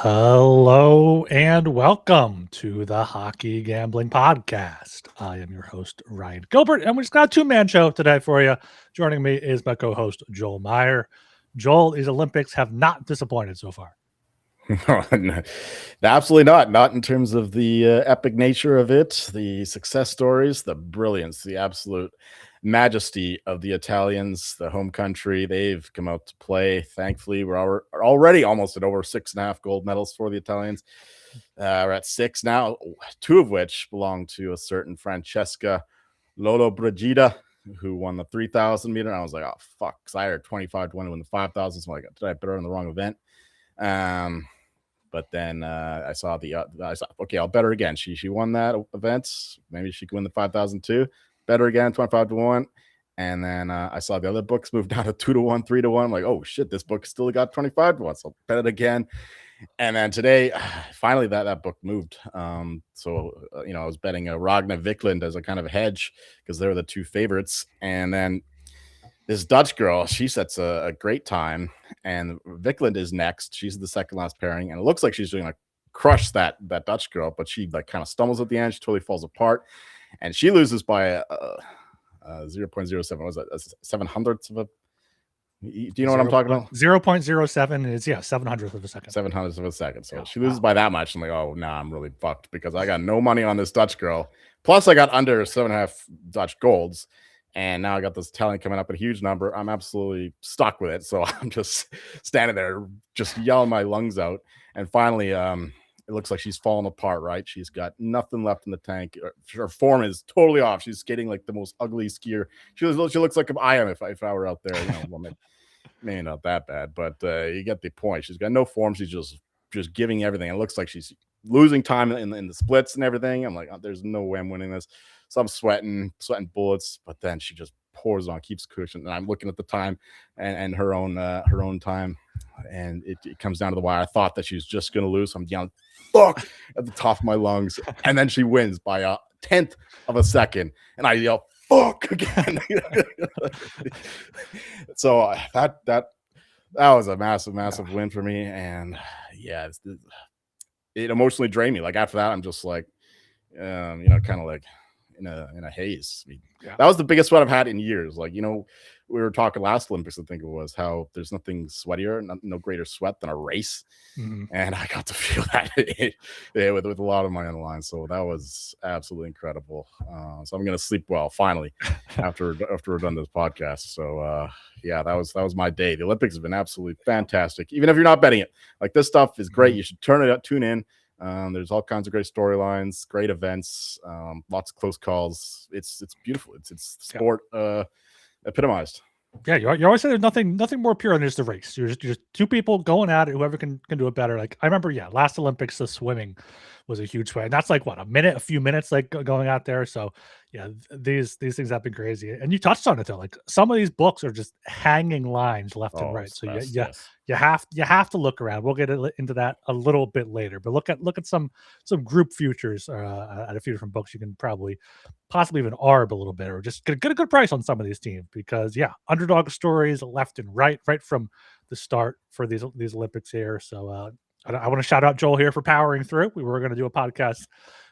Hello and welcome to the Hockey Gambling Podcast. I am your host, Ryan Gilbert, and we just got a two-man show today for you. Joining me is my co-host, Joel Meyer. Joel, these Olympics have not disappointed so far. No, absolutely not. Not in terms of the epic nature of it, the success stories, the brilliance, the absolute majesty of the Italians, the home country. They've come out to play. Thankfully, we're already almost at over 6.5 gold medals for the Italians. We're at 6 now, 2 of which belong to a certain Francesca Lollobrigida, who won the 3,000 meter. And I was like, oh, fuck, because I had 25 to win the 5,000. So I'm like, did I bet her on the wrong event? But then I saw okay, I'll bet her again. She won that event. Maybe she can win the 5,000 too. Bet her again, 25 to 1. And then I saw the other books move down to 2 to 1, 3 to 1. I'm like, oh shit, this book still got 25 to 1. So I'll bet it again. And then today, finally, that book moved. I was betting Ragnar Wiklund as a kind of hedge because they were the two favorites. And then this Dutch girl, she sets a great time, and Wiklund is next. She's the second last pairing, and it looks like she's doing like crush that Dutch girl, but she like kind of stumbles at the end. She totally falls apart, and she loses by a 0.07. What was that? A 700th of a? Do you know what I'm talking about? 0.07 is 700th of a second. 700th of a second. So she loses by that much. I'm like, oh, nah, I'm really fucked because I got no money on this Dutch girl. Plus, I got under 7.5 Dutch golds. And now I got this Italian coming up at a huge number. I'm absolutely stuck with it. So I'm just standing there, just yelling my lungs out. And finally, it looks like she's falling apart, right? She's got nothing left in the tank. Her form is totally off. She's skating like the most ugly skier. She looks like I am if I were out there. Maybe not that bad, but you get the point. She's got no form. She's just giving everything. It looks like she's losing time in the splits and everything. I'm like, oh, there's no way I'm winning this. So I'm sweating bullets, but then she just pours on, keeps cushion. And I'm looking at the time and her own time, and it comes down to the wire. I thought that she was just gonna lose. So I'm yelling "fuck" at the top of my lungs, and then she wins by a 1/10 of a second, and I yell "fuck" again. So that was a massive win for me, and yeah, it emotionally drained me. Like after that, I'm just like, kind of like in a haze. That was the biggest sweat I've had in years. Like, we were talking last Olympics, I think it was, how there's nothing sweatier, no greater sweat than a race. Mm-hmm. And I got to feel that with a lot of my on the line. So that was absolutely incredible. So I'm gonna sleep well finally after we're done this podcast. So that was my day. The Olympics have been absolutely fantastic. Even if you're not betting it, like, this stuff is great. You should tune in. There's all kinds of great storylines, great events, lots of close calls. It's beautiful. It's sport epitomized. Yeah, you always say there's nothing more pure than just the race. You're just two people going at it. Whoever can do it better. Like, I remember, last Olympics, the swimming was a huge way, and that's like a few minutes, like going out there. So yeah, these things have been crazy. And you touched on it though. Like, some of these books are just hanging lines left and right. So yes. You have to look around. We'll get into that a little bit later. But look at some group futures at a few different books. You can possibly even arb a little bit, or just get a good price on some of these teams, because underdog stories left and right from the start for these Olympics here. So I want to shout out Joel here for powering through. We were going to do a podcast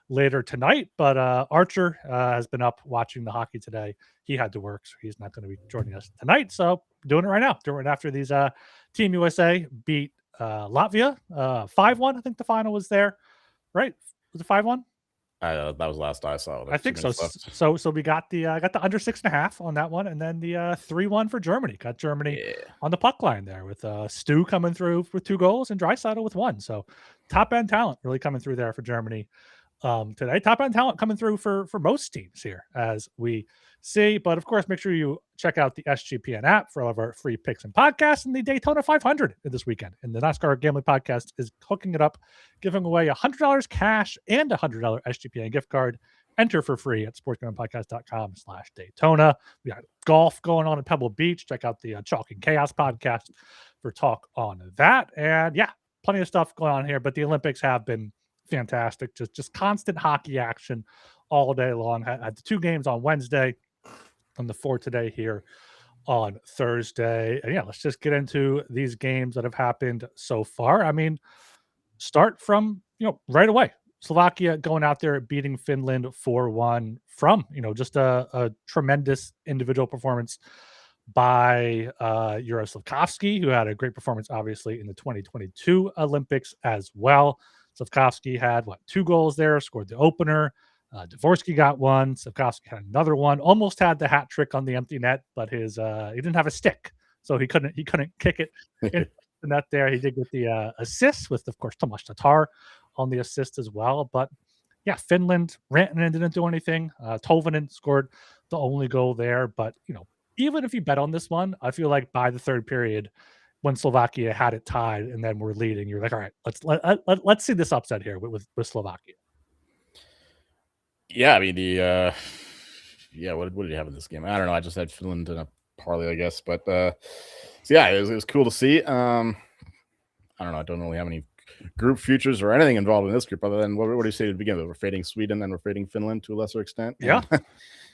later tonight, but Archer has been up watching the hockey today. He had to work, so he's not going to be joining us tonight. So doing it right now, doing it after these Team USA beat Latvia 5-1. I think the final was there, right? Was it 5-1? That was the last I saw. I think so. So we got the under 6.5 on that one, and then the 3-1 for Germany. Got Germany on the puck line there with Stu coming through with 2 goals and Draisaitl with 1. So top end talent really coming through there for Germany today. Top end talent coming through for most teams here, as we see. But of course, make sure you check out the SGPN app for all of our free picks and podcasts, and the Daytona 500 this weekend. And the NASCAR Gambling Podcast is hooking it up, giving away $100 cash and a $100 SGPN gift card. Enter for free at sportsgamblingpodcast.com/Daytona. We got golf going on at Pebble Beach. Check out the Chalk and Chaos podcast for talk on that. And plenty of stuff going on here. But the Olympics have been fantastic. Just constant hockey action all day long. Had the 2 games on Wednesday, and the 4 today here on Thursday. And let's just get into these games that have happened so far. I mean, start from, right away. Slovakia going out there beating Finland 4-1 from, just a tremendous individual performance by Yura Slavkovsky, who had a great performance, obviously, in the 2022 Olympics as well. Slavkovsky had, 2 goals there, scored the opener. Dvorsky got one. Slavkovsky had another one. Almost had the hat trick on the empty net, but he didn't have a stick, so he couldn't kick it in the net there. He did get the assist with, of course, Tomas Tatar on the assist as well. But yeah, Finland, Rantanen didn't do anything. Tolvanen scored the only goal there. But even if you bet on this one, I feel like by the third period, when Slovakia had it tied and then we're leading, you're like, all right, let's see this upset here with Slovakia. Yeah, I mean what did you have in this game? I don't know. I just had Finland in a parlay, I guess. But so yeah, it was cool to see. I don't know. I don't really have any group futures or anything involved in this group other than what do you say to begin with? We're fading Sweden and we're fading Finland to a lesser extent. Yeah.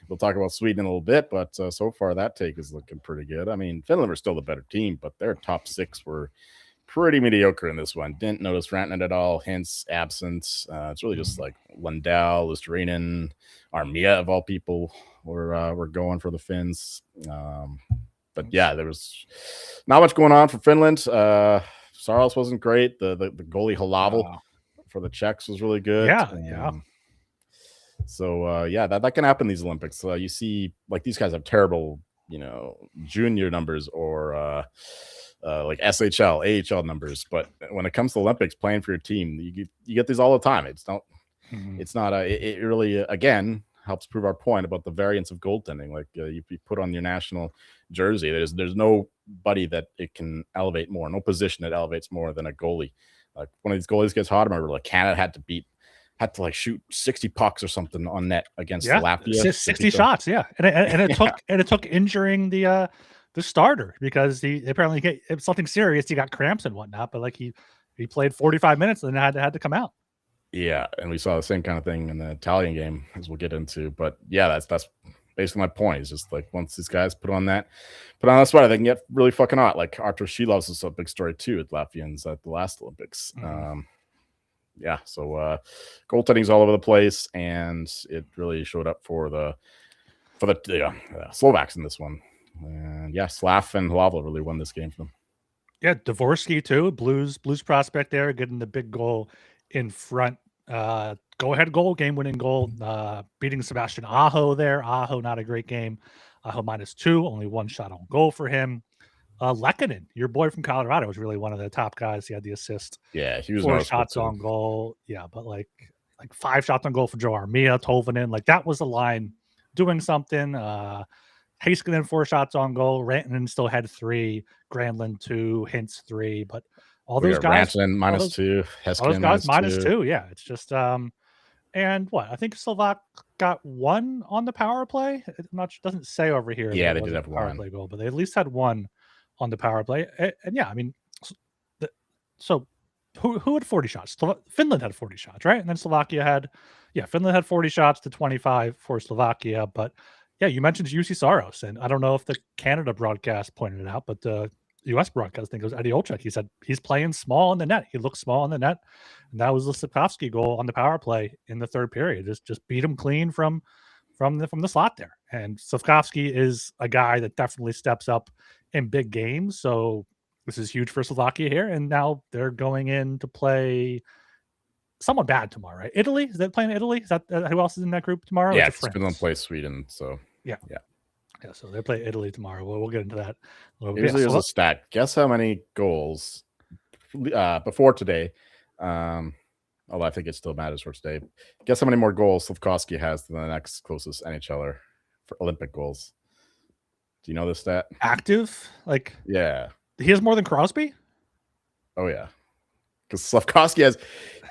We'll talk about Sweden in a little bit, but so far that take is looking pretty good. I mean, Finland were still the better team, but their top 6 were pretty mediocre in this one. Didn't notice Rantanen at all, hence absence. It's really just like Lundell, Lusterinen, Armia of all people were going for the Finns. But yeah, there was not much going on for Finland. Saros wasn't great. The goalie Halavel for the Czechs was really good. Yeah. So that can happen in these Olympics. You see, like, these guys have terrible, junior numbers or like SHL, AHL numbers. But when it comes to Olympics, playing for your team, you get these all the time. It's not it really again helps prove our point about the variance of goaltending. Like you put on your national jersey, there's nobody that it can elevate more, no position that elevates more than a goalie. Like one of these goalies gets hot. I remember like Canada had to like shoot 60 pucks or something on net against Latvia. 60 shots, yeah. And it took injuring the starter because he apparently it was something serious. He got cramps and whatnot, but like he played 45 minutes and then had to come out. Yeah, and we saw the same kind of thing in the Italian game, as we'll get into. But yeah, that's basically my point. Is just like once these guys put on that sweater, they can get really fucking hot. Like Artur Shilovs is a big story too with Latvians at the last Olympics. Yeah, so goaltending's all over the place, and it really showed up for the Slovaks in this one. And yeah, Slav and Halavel really won this game for them. Yeah, Dvorsky too, Blues prospect there, getting the big goal in front. Go-ahead goal, game-winning goal, beating Sebastian Aho there. Aho, not a great game. Aho -2, only 1 shot on goal for him. Lehkonen, your boy from Colorado, was really one of the top guys. He had the assist. Yeah, he was 4 shots on goal. Yeah, but like 5 shots on goal for Joe Armia, Tolvanen. Like that was the line doing something. Heiskanen 4 shots on goal. Rantanen still had 3. Granlund 2. Hintz 3. But all those guys Rantanen -2. Heiskanen -2. Yeah, it's just and what I think Slovak got 1 on the power play. It doesn't say over here. Yeah, they did have power play goal, but they at least had 1 on the power play. And yeah, I mean, so who had 40 shots? Finland had 40 shots, right? And then Slovakia had, Finland had 40 shots to 25 for Slovakia. But yeah, you mentioned Juuse Saros, and I don't know if the Canada broadcast pointed it out, but the U.S. broadcast, I think it was Eddie Olczyk. He said he's playing small in the net. He looks small in the net, and that was the Slavkovsky goal on the power play in the third period. Just beat him clean from the slot there. And Slavkovsky is a guy that definitely steps up in big games. So this is huge for Slovakia here. And now they're going in to play someone bad tomorrow, right? Italy? Is that playing Italy? Is that who else is in that group tomorrow? Yeah, Finland plays Sweden. So yeah. So they play Italy tomorrow. We'll get into that a little bit. Usually there's a stat. Guess how many goals before today? Although I think it still matters for today. Guess how many more goals Slavkovsky has than the next closest NHLer for Olympic goals? Do you know this stat? Active? Like, yeah. He has more than Crosby? Oh, yeah. Because Slavkovsky has,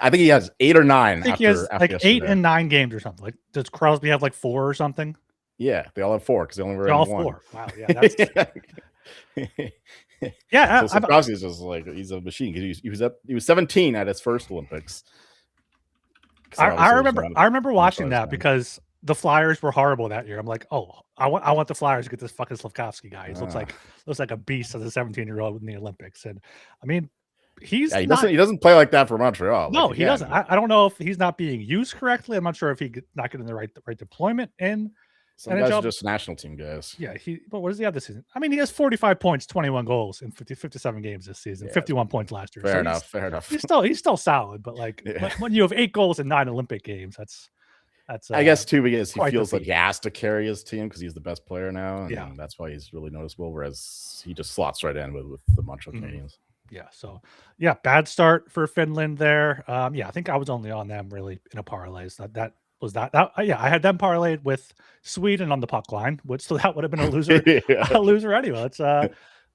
I think he has 8 or 9. I think he has like 8 and 9 games or something. Like, does Crosby have like 4 or something? Yeah, they all have 4 because they only were all 1. 4. Wow, yeah. That's... yeah. So Slavkovsky is just like, he's a machine. He was 17 at his first Olympics. I remember watching that because the Flyers were horrible that year. I'm like, oh, I want the Flyers to get this fucking Slavkovsky guy. He looks like a beast as a 17-year-old in the Olympics. And I mean, he's he not. doesn't play like that for Montreal. No, like, he doesn't. I don't know if he's not being used correctly. I'm not sure if he's not getting the right deployment in Some guys NHL. are just national team guys. Yeah, but what does he have this season? I mean, he has 45 points, 21 goals in 57 games this season, 51 points last year. Fair enough. He's still solid, but like when you have 8 goals in 9 Olympic games, that's I guess too, because he quite the feels like feat. he has to carry his team because he's the best player now, and Yeah. that's why he's really noticeable. Whereas he just slots right in with the Montreal Canadiens. Yeah. So yeah, bad start for Finland there. Yeah, I think I was only on them really in a parlay. So that was that. Yeah, I had them parlayed with Sweden on the puck line, so that would have been a loser, a loser anyway.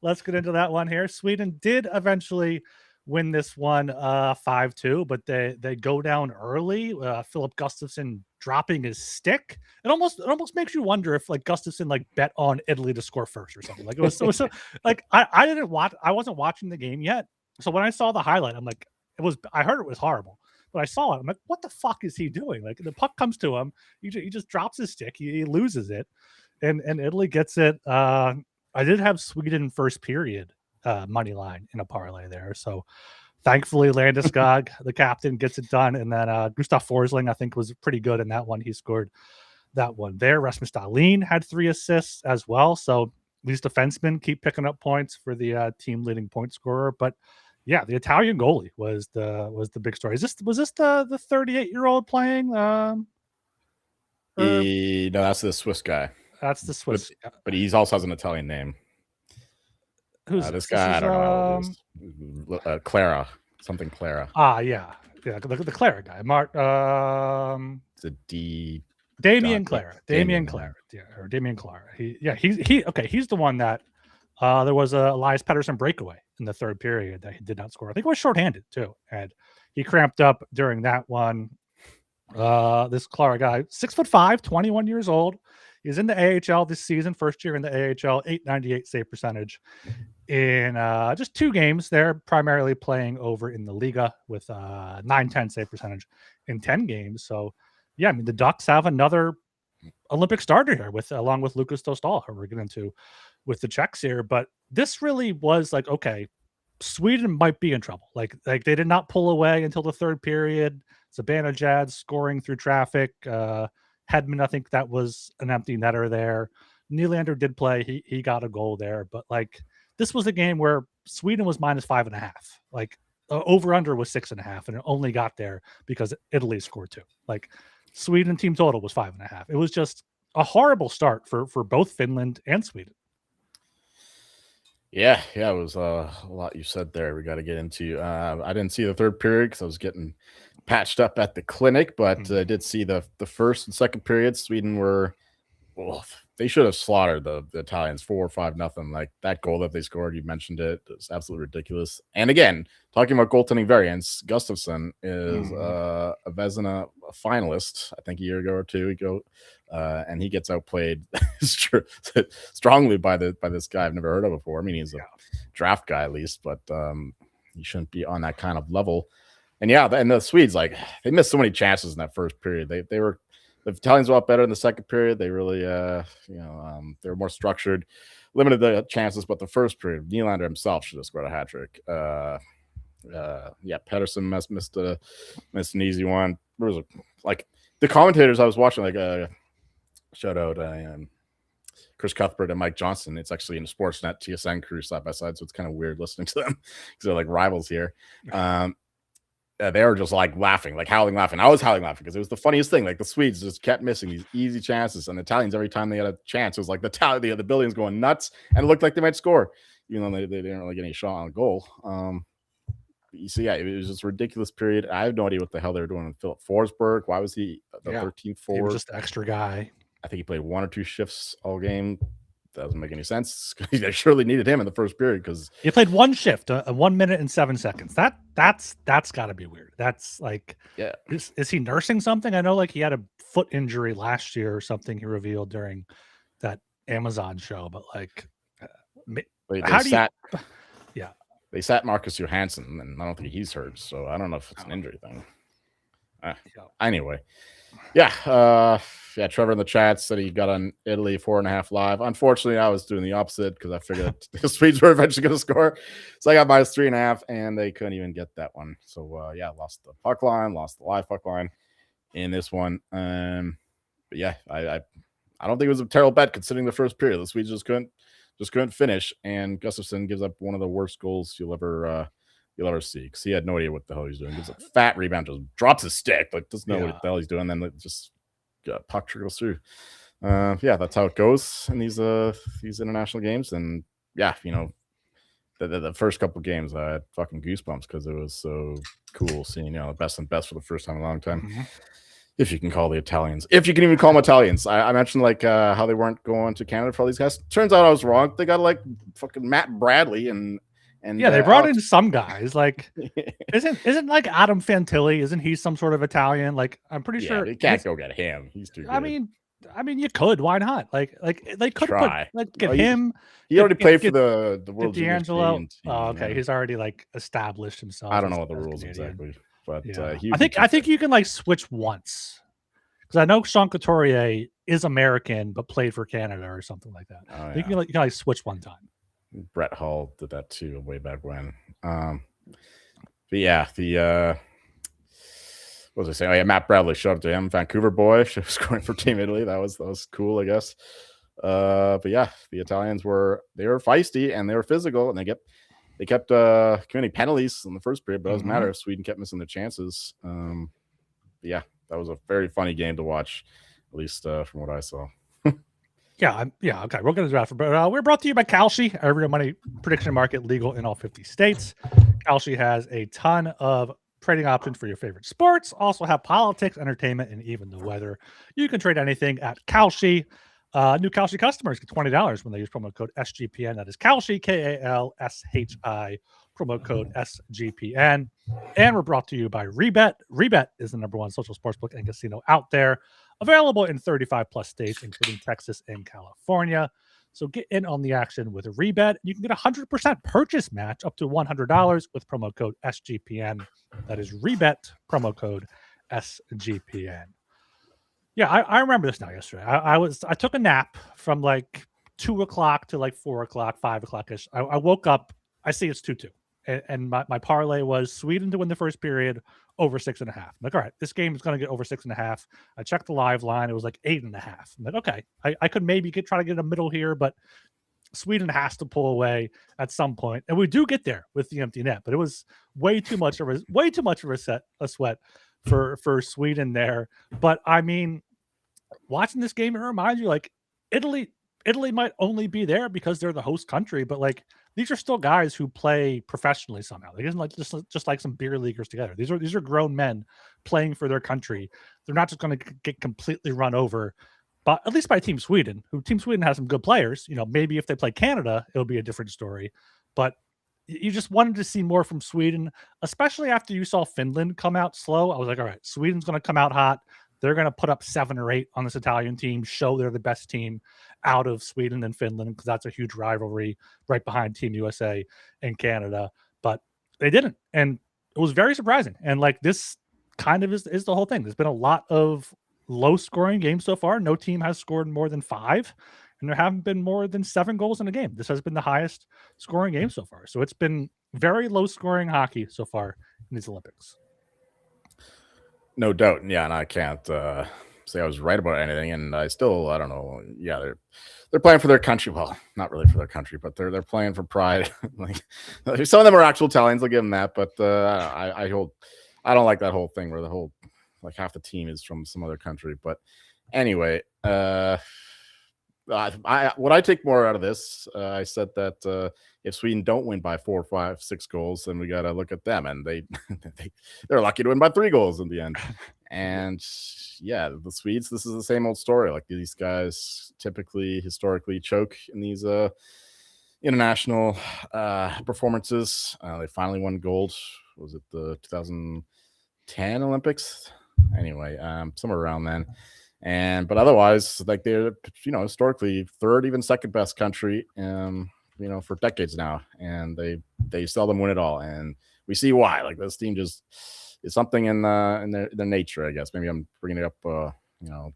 Let's get into that one here. Sweden did eventually win this one 5-2, but they go down early. Philip Gustafsson dropping his stick. It almost makes you wonder if like Gustafsson like bet on Italy to score first or something. Like it was so like I wasn't watching the game yet. So when I saw the highlight, I'm like, I heard it was horrible. But I saw it. I'm like, what the fuck is he doing? Like the puck comes to him, he just drops his stick, he loses it, and Italy gets it. I did have Sweden first period money line in a parlay there. So thankfully Landeskog, the captain, gets it done. And then Gustav Forsling, I think, was pretty good in that one. He scored that one there. Rasmus Dahlin had 3 assists as well. So these defensemen keep picking up points for the team leading point scorer. But yeah, the Italian goalie was the big story. Was this the 38-year-old playing? No, that's the Swiss guy. That's the Swiss, but he also has an Italian name. Who's this guy? I don't know. Clara, something Clara. Yeah, the Clara guy. It's a D. Damian Clara. Damian Clara. Yeah, or Damian Clara. He's the one that there was a Elias Pettersson breakaway in the third period that he did not score. I think it was shorthanded too, and he cramped up during that one. This Clara guy, 6'5", 21 years old. He's in the AHL this season, first year in the AHL, 898 save percentage in just 2 games. They're primarily playing over in the Liga with 910 save percentage in 10 games. So yeah, I mean the Ducks have another Olympic starter here along with Lucas Dostal, who we're getting into with the Czechs here. But this really was like, okay, Sweden might be in trouble. Like they did not pull away until the third period. Zibanejad scoring through traffic. Hedman, I think that was an empty netter there. Nylander did play. He got a goal there. But like this was a game where Sweden was -5.5. Like over under was 6.5, and it only got there because Italy scored 2. Like Sweden team total was 5.5. It was just a horrible start for both Finland and Sweden. Yeah, it was a lot you said there. We got to get into. I didn't see the third period because I was getting patched up at the clinic, but I did see the first and second period. Sweden were, they should have slaughtered the Italians 4 or 5-0. Like that goal that they scored, you mentioned it, was absolutely ridiculous. And again, talking about goaltending variants, Gustafsson is a Vezina finalist, I think a year ago or 2 ago, and he gets outplayed strongly by this guy I've never heard of before. I mean, he's a draft guy at least, but he shouldn't be on that kind of level. And yeah, and the Swedes, like they missed so many chances in that first period. The Italians were a lot better in the second period. They really, they were more structured, limited the chances. But the first period, Nylander himself should have scored a hat trick. Pettersson missed an easy one. There was like the commentators I was watching, like shout out Chris Cuthbert and Mike Johnson. It's actually in the Sportsnet TSN crew side by side, so it's kind of weird listening to them because they're like rivals here. They were just like laughing, like howling laughing. I was howling laughing because it was the funniest thing. Like the Swedes just kept missing these easy chances, and the Italians, every time they had a chance, it was like the building's going nuts, and it looked like they might score, even though they didn't really get any shot on goal. You see, it was just a ridiculous period. I have no idea what the hell they were doing with Philip Forsberg. Why was he the 13th forward? He was just an extra guy. I think he played 1 or 2 shifts all game. Doesn't make any sense. They surely needed him in the first period because he played 1 shift, 1 minute and 7 seconds. That's got to be weird. That's like, is he nursing something? I know like he had a foot injury last year or something. He revealed during that Amazon show, but like, they sat Marcus Johansson, and I don't think he's hurt, so I don't know if it's an injury thing. Anyway, yeah, Trevor in the chat said he got on Italy 4.5 live. Unfortunately, I was doing the opposite because I figured the Swedes were eventually going to score. So I got minus 3.5, and they couldn't even get that one. So yeah, lost the puck line, lost the live puck line in this one. But yeah, I don't think it was a terrible bet considering the first period. The Swedes just couldn't finish, and Gustafsson gives up one of the worst goals you'll ever see, because he had no idea what the hell he's doing. Gives a fat rebound, just drops his stick, like doesn't know what the hell he's doing. Then it just puck trickles through. Yeah, that's how it goes in these international games. And yeah, the first couple of games I had fucking goosebumps because it was so cool seeing the best and best for the first time in a long time. Mm-hmm. If you can call the Italians, if you can even call them Italians. I mentioned like how they weren't going to Canada for all these guys. Turns out I was wrong. They got like fucking Matt Bradley and yeah, they brought in some guys. Like, isn't like Adam Fantilli? Isn't he some sort of Italian? Like, I'm pretty sure you can't go get him. He's too good. I mean, you could. Why not? Like they could get him. He already played for the World D'Angelo. Oh, okay. He's already like established himself. I don't know what the rules exactly, but yeah. I think you can like switch once, because I know Sean Couturier is American but played for Canada or something like that. Oh, yeah. You can like switch one time. Brett Hull did that too way back when. But yeah, what was I saying? Oh yeah, Matt Bradley, showed up to him, Vancouver boy, scoring for Team Italy. That was cool, I guess. But yeah, the Italians were feisty and they were physical, and they kept committing penalties in the first period, but it doesn't matter. Sweden kept missing their chances. Yeah, that was a very funny game to watch, at least from what I saw. Yeah, okay. We're going to draft, but we're brought to you by Kalshi, every money prediction market, legal in all 50 states. Kalshi has a ton of trading options for your favorite sports. Also have politics, entertainment, and even the weather. You can trade anything at Kalshi. New Kalshi customers get $20 when they use promo code SGPN. That is Kalshi, KALSHI, promo code SGPN. And we're brought to you by Rebet. Rebet is the #1 social sportsbook and casino out there, available in 35 plus states, including Texas and California. So get in on the action with Rebet. You can get a 100% purchase match up to $100 with promo code SGPN. That is Rebet, promo code SGPN. Yeah, I remember this now yesterday. I took a nap from like 2 o'clock to like 4 o'clock, 5 o'clock-ish. I woke up, I see it's 2-2. And my parlay was Sweden to win the first period over 6.5. I'm like, all right, this game is going to get over 6.5. I checked the live line. It was like 8.5. I'm like, okay, I could maybe try to get a middle here, but Sweden has to pull away at some point. And we do get there with the empty net, but it was way too much of a sweat for Sweden there. But I mean, watching this game, it reminds you like Italy might only be there because they're the host country, but like these are still guys who play professionally somehow. They isn't like just like some beer leaguers together. These are grown men playing for their country. They're not just going to get completely run over, but at least by Team Sweden, Team Sweden has some good players. Maybe if they play Canada, it'll be a different story. But you just wanted to see more from Sweden, especially after you saw Finland come out slow. I was like, all right, Sweden's going to come out hot. They're going to put up 7 or 8 on this Italian team, show they're the best team out of Sweden and Finland, because that's a huge rivalry right behind Team USA and Canada. But they didn't. And it was very surprising. And like this kind of is the whole thing. There's been a lot of low scoring games so far. No team has scored more than 5. And there haven't been more than 7 goals in a game. This has been the highest scoring game so far. So it's been very low scoring hockey so far in these Olympics. No doubt. Yeah, and I can't say I was right about anything. And I don't know. Yeah, they're playing for their country. Well, not really for their country, but they're playing for pride. Like some of them are actual Italians. I'll give them that. But I don't like that whole thing where the whole like half the team is from some other country. But anyway, what I take more out of this, I said that if Sweden don't win by 4, 5, 6 goals, then we got to look at them, and they're lucky to win by 3 goals in the end. And yeah, the Swedes, this is the same old story. Like these guys typically, historically, choke in these international performances. They finally won gold. Was it the 2010 Olympics? Anyway, somewhere around then. But otherwise, like they're historically 3rd, even 2nd best country, for decades now, and they seldom win it all, and we see why. Like this team just is something in their nature, I guess. Maybe I'm bringing it up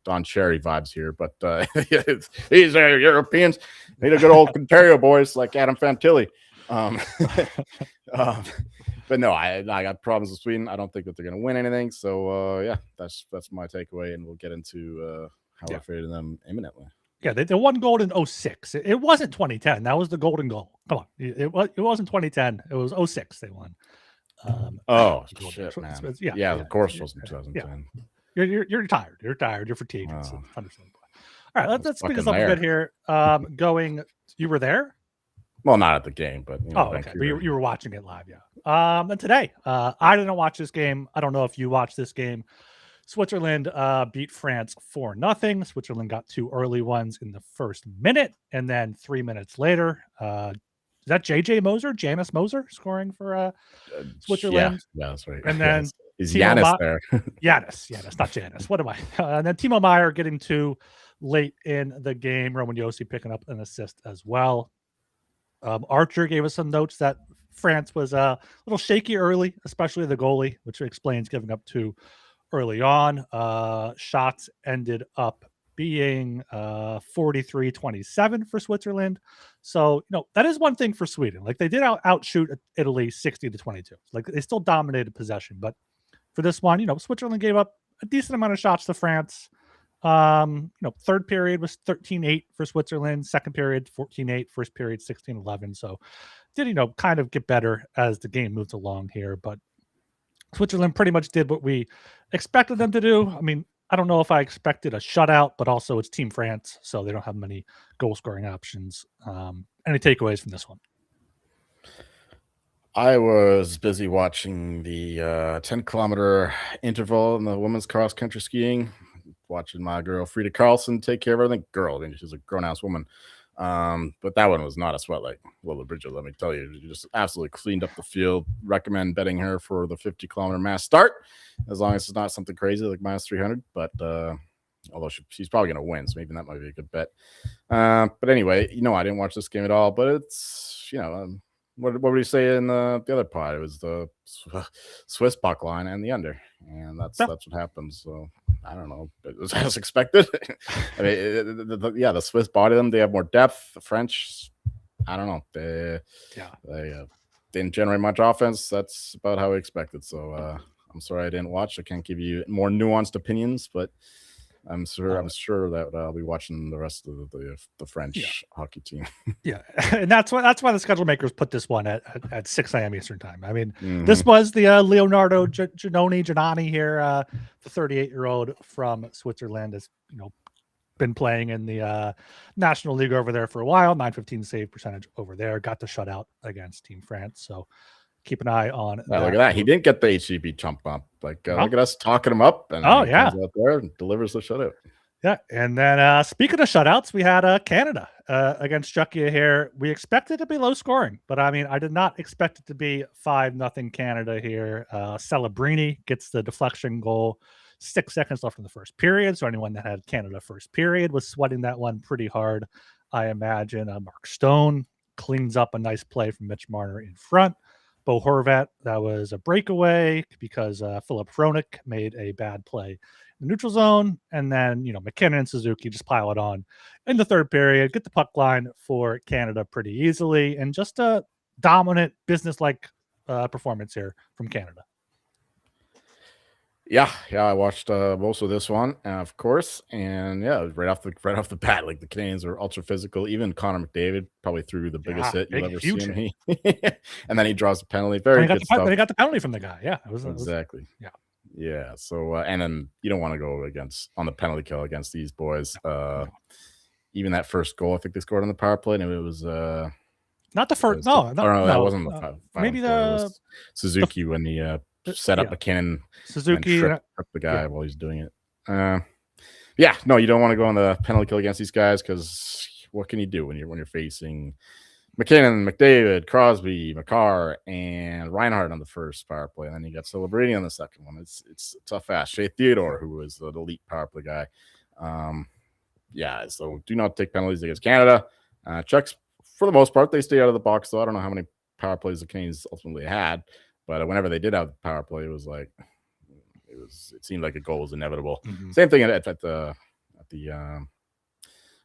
Don Cherry vibes here, but these are Europeans need a good old Ontario boys like Adam Fantilli. But no, I got problems with Sweden. I don't think that they're going to win anything. So yeah, that's my takeaway, and we'll get into how I faded them imminently. Yeah, they won gold in 06. It wasn't 2010. That was the golden goal. Come on, it wasn't 2010. It was 06 they won. Shit, man. Yeah, of course it wasn't 2010. You're tired. You're tired. You're fatigued. It's understandable. All right, let's speed this up there. a bit here. You were there? Well, not at the game, but okay. But you were watching it live, yeah. And today, I didn't watch this game. I don't know if you watched this game. Switzerland beat France 4-0. Switzerland got 2 early ones in the first minute, and then 3 minutes later, is that Janis Moser scoring for Switzerland? Yeah, that's right. And then is Giannis there? Giannis, not Janice. What am I? And then Timo Meyer getting 2 late in the game. Roman Yossi picking up an assist as well. Archer gave us some notes that France was a little shaky early, especially the goalie, which explains giving up 2 early on. Shots ended up being 43-27 for Switzerland. So, that is one thing for Sweden. Like, they did outshoot Italy 60-22. Like, they still dominated possession. But for this one, Switzerland gave up a decent amount of shots to France. Third period was 13-8 for Switzerland. Second period, 14-8. First period, 16-11. So, did, kind of get better as the game moved along here. But Switzerland pretty much did what we expected them to do. I mean, I don't know if I expected a shutout, but also it's Team France, so they don't have many goal-scoring options. Any takeaways from this one? I was busy watching the 10-kilometer interval in the women's cross-country skiing, watching my girl Frida Karlsson take care of everything. Girl, I mean, she's a grown-ass woman. But that one was not a sweat like Lola Bridget, let me tell you. She just absolutely cleaned up the field. Recommend betting her for the 50-kilometer mass start, as long as it's not something crazy like minus 300. But although she's probably going to win, so maybe that might be a good bet. But anyway, I didn't watch this game at all, but it's, what would you say in the other part? It was the Swiss puck line and the under, and that's what happens. So I don't know, it was as expected. I mean, the Swiss body them. They have more depth. The French, I don't know. They didn't generate much offense. That's about how we expected. So I'm sorry I didn't watch. I can't give you more nuanced opinions, but I'm sure that I'll be watching the rest of the French hockey team. Yeah, and that's why the schedule makers put this one at 6 a.m. Eastern time. I mean, This was the Leonardo Giannoni here, the 38-year-old from Switzerland, has been playing in the National League over there for a while. 915 save percentage over there. Got the shutout against Team France. So keep an eye on that. Look at that. He didn't get the HCB chump bump. Look at us talking him up. And he comes out there and delivers the shutout. Yeah. And then speaking of shutouts, we had Canada against Czechia here. We expected it to be low scoring, but I mean, I did not expect it to be 5-0 Canada here. Celebrini gets the deflection goal. 6 seconds left in the first period. So anyone that had Canada first period was sweating that one pretty hard, I imagine. Mark Stone cleans up a nice play from Mitch Marner in front. Bo Horvat, that was a breakaway because Philip Hronik made a bad play in the neutral zone. And then, McKinnon and Suzuki just pile it on in the third period, get the puck line for Canada pretty easily, and just a dominant business-like performance here from Canada. Yeah, I watched most of this one, of course, and right off the bat, like the Canadians are ultra physical. Even Connor McDavid probably threw the biggest hit you'll ever see him. And then he draws a penalty. Very good stuff. They got the penalty from the guy. Yeah, exactly. Yeah. So and then you don't want to go on the penalty kill against these boys. Even that first goal, I think they scored on the power play, and it was not the first. That wasn't the maybe the Suzuki when he set up McKinnon, Suzuki, and tripped the guy while he's doing it. You don't want to go on the penalty kill against these guys, because what can you do when you're facing McKinnon, McDavid, Crosby, Makar, and Reinhardt on the first power play, and then you got Celebrini on the second one. It's tough ass. Shea Theodore, who was the elite power play guy. So do not take penalties against Canada. Czechs, for the most part, they stay out of the box, so I don't know how many power plays the Canadians ultimately had. But whenever they did have the power play, it was it seemed like a goal was inevitable. Mhm. Same thing at the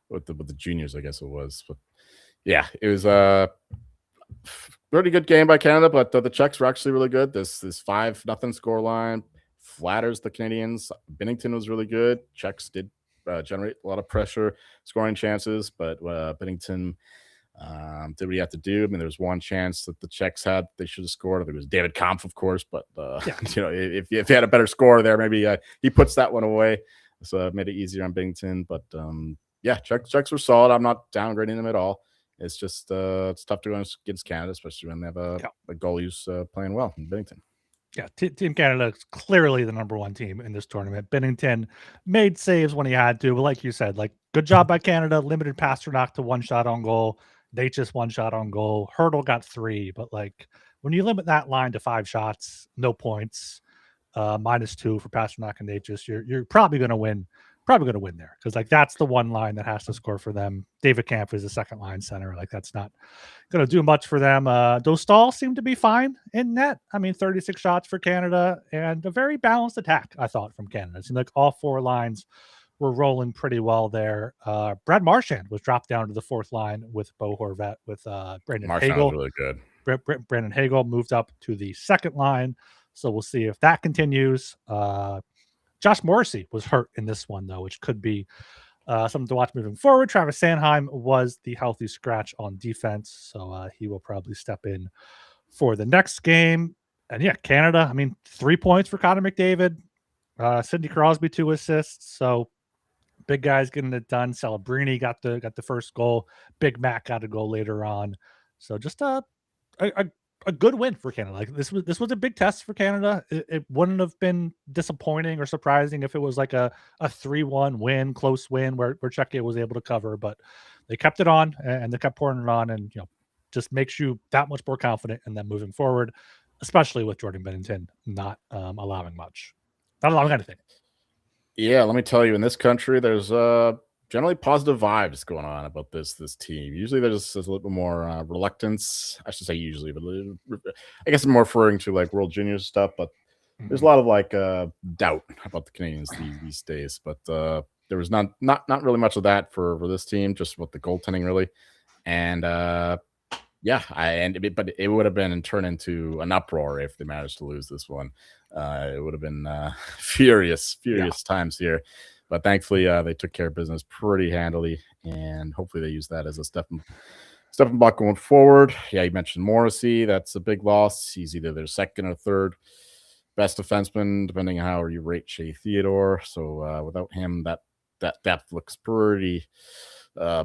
with the juniors, I guess it was. But yeah, it was a pretty good game by Canada, but the Czechs were actually really good. This 5-0 score line flatters the Canadians. Bennington was really good. Czechs did generate a lot of pressure, scoring chances, but Bennington did what he had to do. I mean, there was one chance that the Czechs had they should have scored. I think it was David Kampf, of course, but if he had a better score there, maybe he puts that one away. So it made it easier on Bennington. But Czechs were solid. I'm not downgrading them at all. It's just it's tough to go against Canada, especially when they have a goalie who's playing well in Bennington. Yeah, Team Canada is clearly the number one team in this tournament. Bennington made saves when he had to, but like you said, like good job by Canada. Limited Pasternak to 1 shot on goal. They just 1 shot on goal. Hurdle got 3, but like when you limit that line to 5 shots, no points, -2 for Pasternak and Natchez, you're probably going to win. Probably going to win there because like that's the one line that has to score for them. David Kampf is the second line center. Like that's not going to do much for them. Dostal seemed to be fine in net. I mean, 36 shots for Canada and a very balanced attack, I thought, from Canada. It seemed like all 4 lines were rolling pretty well there. Brad Marchand was dropped down to the 4th line with Bo Horvat with Brandon Marchand Hagel. was really good. Brandon Hagel moved up to the 2nd line. So we'll see if that continues. Josh Morrissey was hurt in this one, though, which could be something to watch moving forward. Travis Sanheim was the healthy scratch on defense, so he will probably step in for the next game. And yeah, Canada, I mean, 3 points for Connor McDavid. Sidney Crosby, 2 assists. So big guys getting it done. Celebrini got the first goal. Big Mac got a goal later on. So just a good win for Canada. Like this was a big test for Canada. It wouldn't have been disappointing or surprising if it was like a 3-1 win, close win where Czechia was able to cover, but they kept it on and they kept pouring it on, and just makes you that much more confident in them moving forward, especially with Jordan Bennington not allowing anything. Yeah, let me tell you, in this country, there's generally positive vibes going on about this team. Usually there's a little bit more reluctance. I should say usually, but I guess I'm more referring to like World Juniors stuff. But there's a lot of like doubt about the Canadians these days. But there was not really much of that for this team, just with the goaltending really. And but it would have been turned into an uproar if they managed to lose this one. It would have been furious times here. But thankfully, they took care of business pretty handily, and hopefully they use that as a stepping block going forward. Yeah, you mentioned Morrissey. That's a big loss. He's either their second or third best defenseman, depending on how you rate Shea Theodore. So without him, that depth looks pretty, I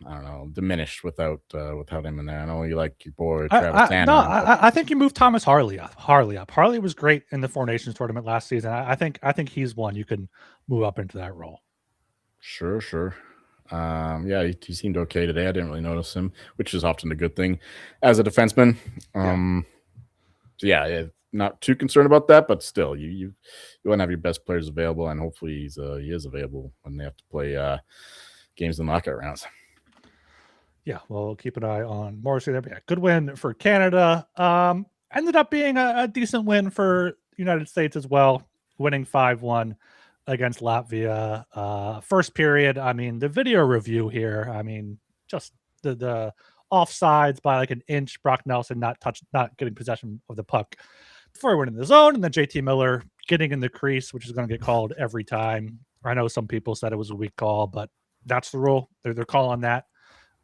don't know, diminished without him in there. I know you like your boy Travis Sanheim. I think you moved Thomas Harley up. Harley was great in the 4 Nations tournament last season. I think he's one you can move up into that role. Sure. Yeah, he seemed okay today. I didn't really notice him, which is often a good thing as a defenseman. So yeah, not too concerned about that, but still, you want to have your best players available, and hopefully he is available when they have to play games in the knockout rounds. Yeah, we'll keep an eye on Morrissey there. But yeah, good win for Canada. Ended up being a decent win for United States as well, winning 5-1 against Latvia. First period, I mean, the video review here, I mean, just the offsides by like an inch, Brock Nelson not getting possession of the puck before he went in the zone, and then JT Miller getting in the crease, which is going to get called every time. I know some people said it was a weak call, but that's the rule. They're calling that.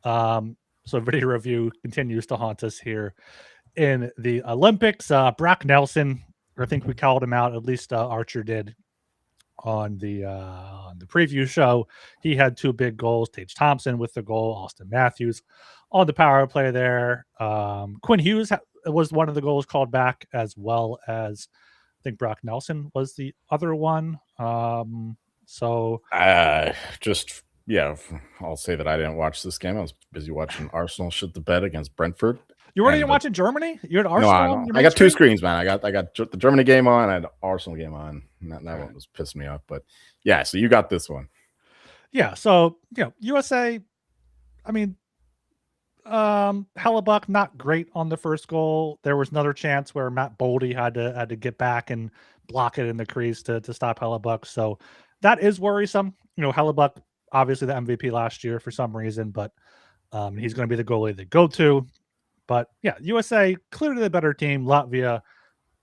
So video review continues to haunt us here in the Olympics. Brock Nelson, I think we called him out, at least Archer did on the preview show. He had 2 big goals. Tage Thompson with the goal, Austin Matthews on the power play there. Quinn Hughes was one of the goals called back, as well as I think Brock Nelson was the other one. Yeah, I'll say that I didn't watch this game. I was busy watching Arsenal shit the bed against Brentford. You weren't even watching Germany? You had Arsenal? No, I got 2 screens, man. I got the Germany game on, I had the Arsenal game on. And that one was pissing me off. But yeah, so you got this one. Yeah, so USA, I mean, Hellebuck not great on the first goal. There was another chance where Matt Boldy had to get back and block it in the crease to stop Hellebuck. So that is worrisome. Hellebuck, obviously the MVP last year for some reason, but he's going to be the goalie they go to. But yeah, USA clearly the better team. Latvia,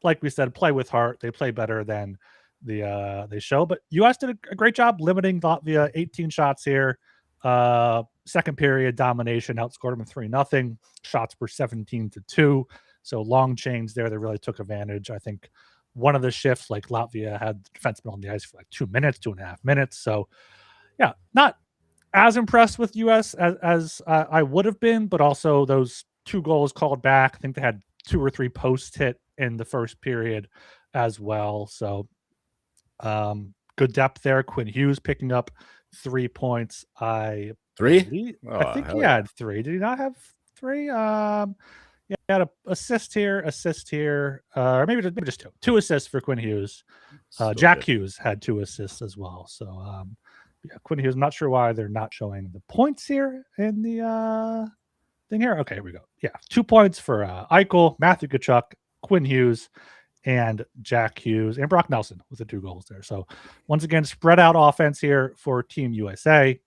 like we said, play with heart. They play better than they show. But US did a great job limiting Latvia. 18 shots here. Second period domination, outscored them 3-0. Shots were 17-2. So long chains there. They really took advantage. I think one of the shifts, like Latvia had the defenseman on the ice for like 2 minutes, 2.5 minutes. So yeah, not as impressed with US as I would have been, but also those 2 goals called back. I think they had 2 or 3 posts hit in the first period as well. So good depth there. Quinn Hughes picking up 3 points. Three? I think he had 3. Did he not have 3? Yeah, he had an assist here, or maybe just 2. 2 assists for Quinn Hughes. Jack Hughes had 2 assists as well. So yeah, Quinn Hughes. I'm not sure why they're not showing the points here in the thing here. Okay, here we go. Yeah, 2 points for Eichel, Matthew Tkachuk, Quinn Hughes, and Jack Hughes, and Brock Nelson with the 2 goals there. So once again, spread out offense here for Team USA.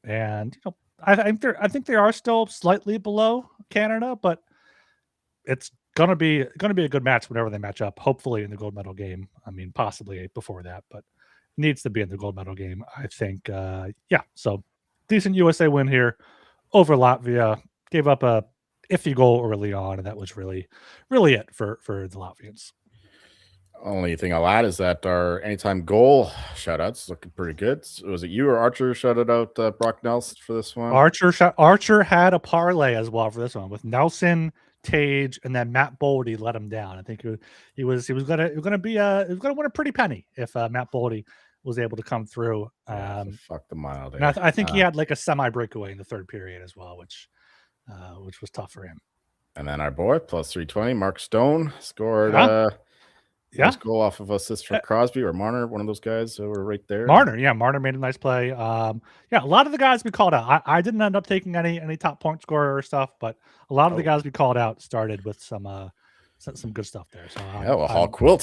And I think they are still slightly below Canada, but it's gonna be a good match whenever they match up. Hopefully in the gold medal game. I mean, possibly before that, but needs to be in the gold medal game. I think. Yeah. So decent USA win here over Latvia. Gave up a iffy goal early on, and that was really it for the Latvians. Only thing I'll add is that our anytime goal shoutouts looking pretty good. Was it you or Archer shouted out Brock Nelson for this one? Archer had a parlay as well for this one with Nelson, Tage, and then Matt Boldy let him down. I think he was gonna win a pretty penny if Matt Boldy was able to come through. Fuck the mile there. And I think he had like a semi breakaway in the third period as well, which was tough for him. And then our boy plus 320, Mark Stone scored. Nice goal off of assist from Crosby or Marner, one of those guys who were right there. Marner made a nice play. A lot of the guys we called out. I didn't end up taking any top point scorer stuff, but a lot of the guys we called out started with some good stuff there. So Hall Quilt,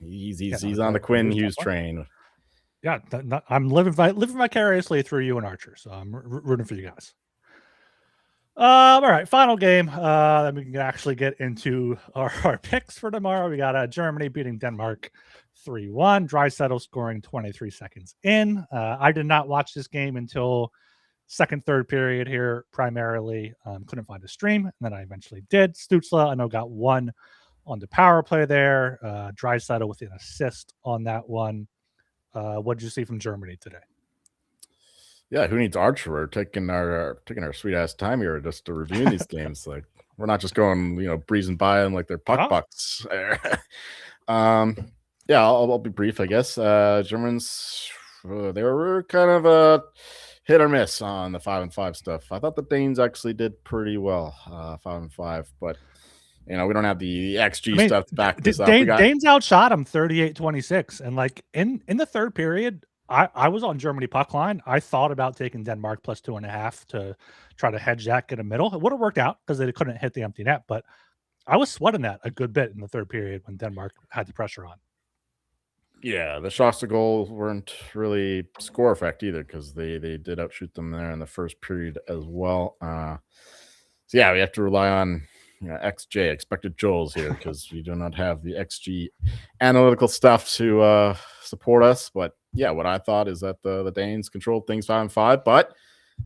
he's on the Quinn Hughes train. Yeah, I'm living vicariously through you and Archer, so I'm rooting for you guys. All right, final game. Then we can actually get into our picks for tomorrow. We got Germany beating Denmark 3-1. Draisaitl scoring 23 seconds in. I did not watch this game until second, third period here primarily. Couldn't find a stream, and then I eventually did. Stützle, I know, got 1 on the power play there. Draisaitl with an assist on that one. What did you see from Germany today? Yeah, who needs Archer? We're taking our sweet ass time here just to review these games. Like we're not just going, breezing by them like they're pucks. Yeah, I'll be brief, I guess. Germans, they were kind of a hit or miss on the 5-5 stuff. I thought the Danes actually did pretty well, 5-5, but we don't have the XG stuff to back this up. Danes outshot them 38-26, and like in the third period. I was on Germany puck line. I thought about taking Denmark plus 2.5 to try to hedge that, get a middle. It would have worked out because they couldn't hit the empty net, but I was sweating that a good bit in the third period when Denmark had the pressure on. Yeah, the shots to goal weren't really score effect either because they did outshoot them there in the first period as well. So yeah, we have to rely on XJ, expected goals here, because we do not have the XG analytical stuff to support us. But yeah, what I thought is that the Danes controlled things 5-5, but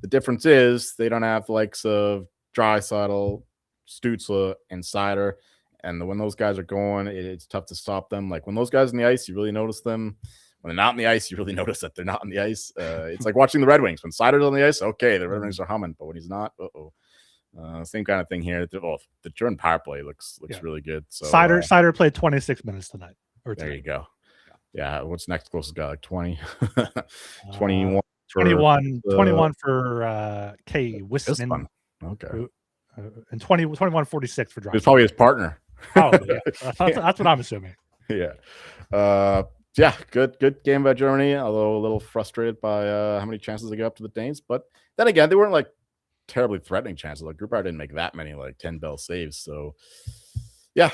the difference is they don't have the likes of Draisaitl, Stützle, and Seider. And when those guys are going, it's tough to stop them. Like when those guys on the ice, you really notice them. When they're not on the ice, you really notice that they're not on the ice. It's like watching the Red Wings. When Seider's on the ice, okay, the Red Wings are humming. But when he's not, same kind of thing here. The German power play looks really good. So Seider played 26 minutes tonight. There you go. Yeah, what's next closest guy? Like 20, 21. 21 for K. Wisman. Okay. And 21-46 for Draisaitl. It's probably his partner. Probably, yeah. That's what I'm assuming. Yeah. Yeah, good game by Germany, although a little frustrated by how many chances they got up to the Danes. But then again, they weren't like terribly threatening chances. Like Grubauer didn't make that many like 10 bell saves. So Yeah,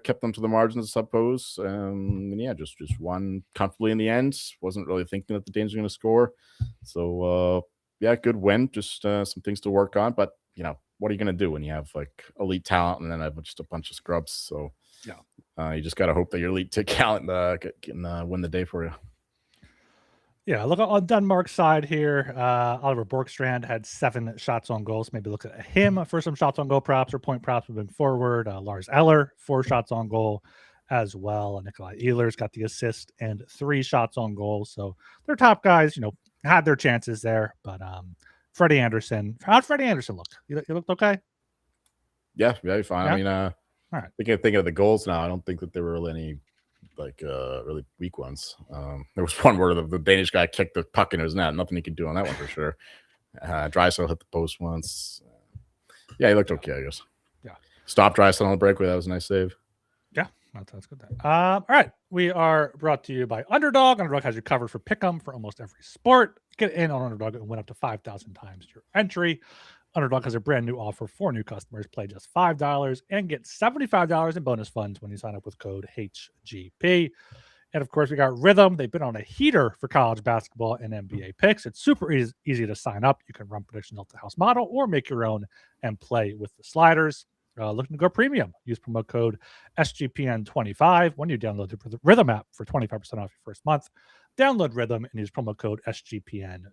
kept them to the margins, I suppose. And yeah, just won comfortably in the end. Wasn't really thinking that the Danes were going to score. So yeah, good win. Just some things to work on. But what are you going to do when you have like elite talent and then just a bunch of scrubs? So yeah, you just got to hope that your elite talent can win the day for you. Yeah, look on Denmark's side here. Oliver Borkstrand had 7 shots on goals. Maybe look at him for some shots on goal props or point props moving forward. Lars Eller, 4 shots on goal as well. And Nikolai Ehlers got the assist and 3 shots on goal. So their top guys, had their chances there. But Freddie Anderson, how'd Freddie Anderson look? He looked okay? Yeah, very fine. Yeah? I mean, All right. thinking of the goals now, I don't think that there were really any really weak ones. There was one where the Danish guy kicked the puck into his net. Nothing he could do on that one for sure. Drysdale hit the post once. Yeah, he looked okay, I guess. Yeah. Stopped Drysdale on the breakaway. That was a nice save. Yeah, that's good. All right. We are brought to you by Underdog. Underdog has you covered for pick'em for almost every sport. Get in on Underdog and win up to 5,000 times your entry. Underdog has a brand new offer for new customers. Play just $5 and get $75 in bonus funds when you sign up with code HGP. And of course, we got Rhythm. They've been on a heater for college basketball and NBA picks. It's super easy to sign up. You can run predictions off the house model or make your own and play with the sliders. Looking to go premium. Use promo code SGPN25 when you download the Rhythm app for 25% off your first month. Download Rhythm and use promo code SGPN25.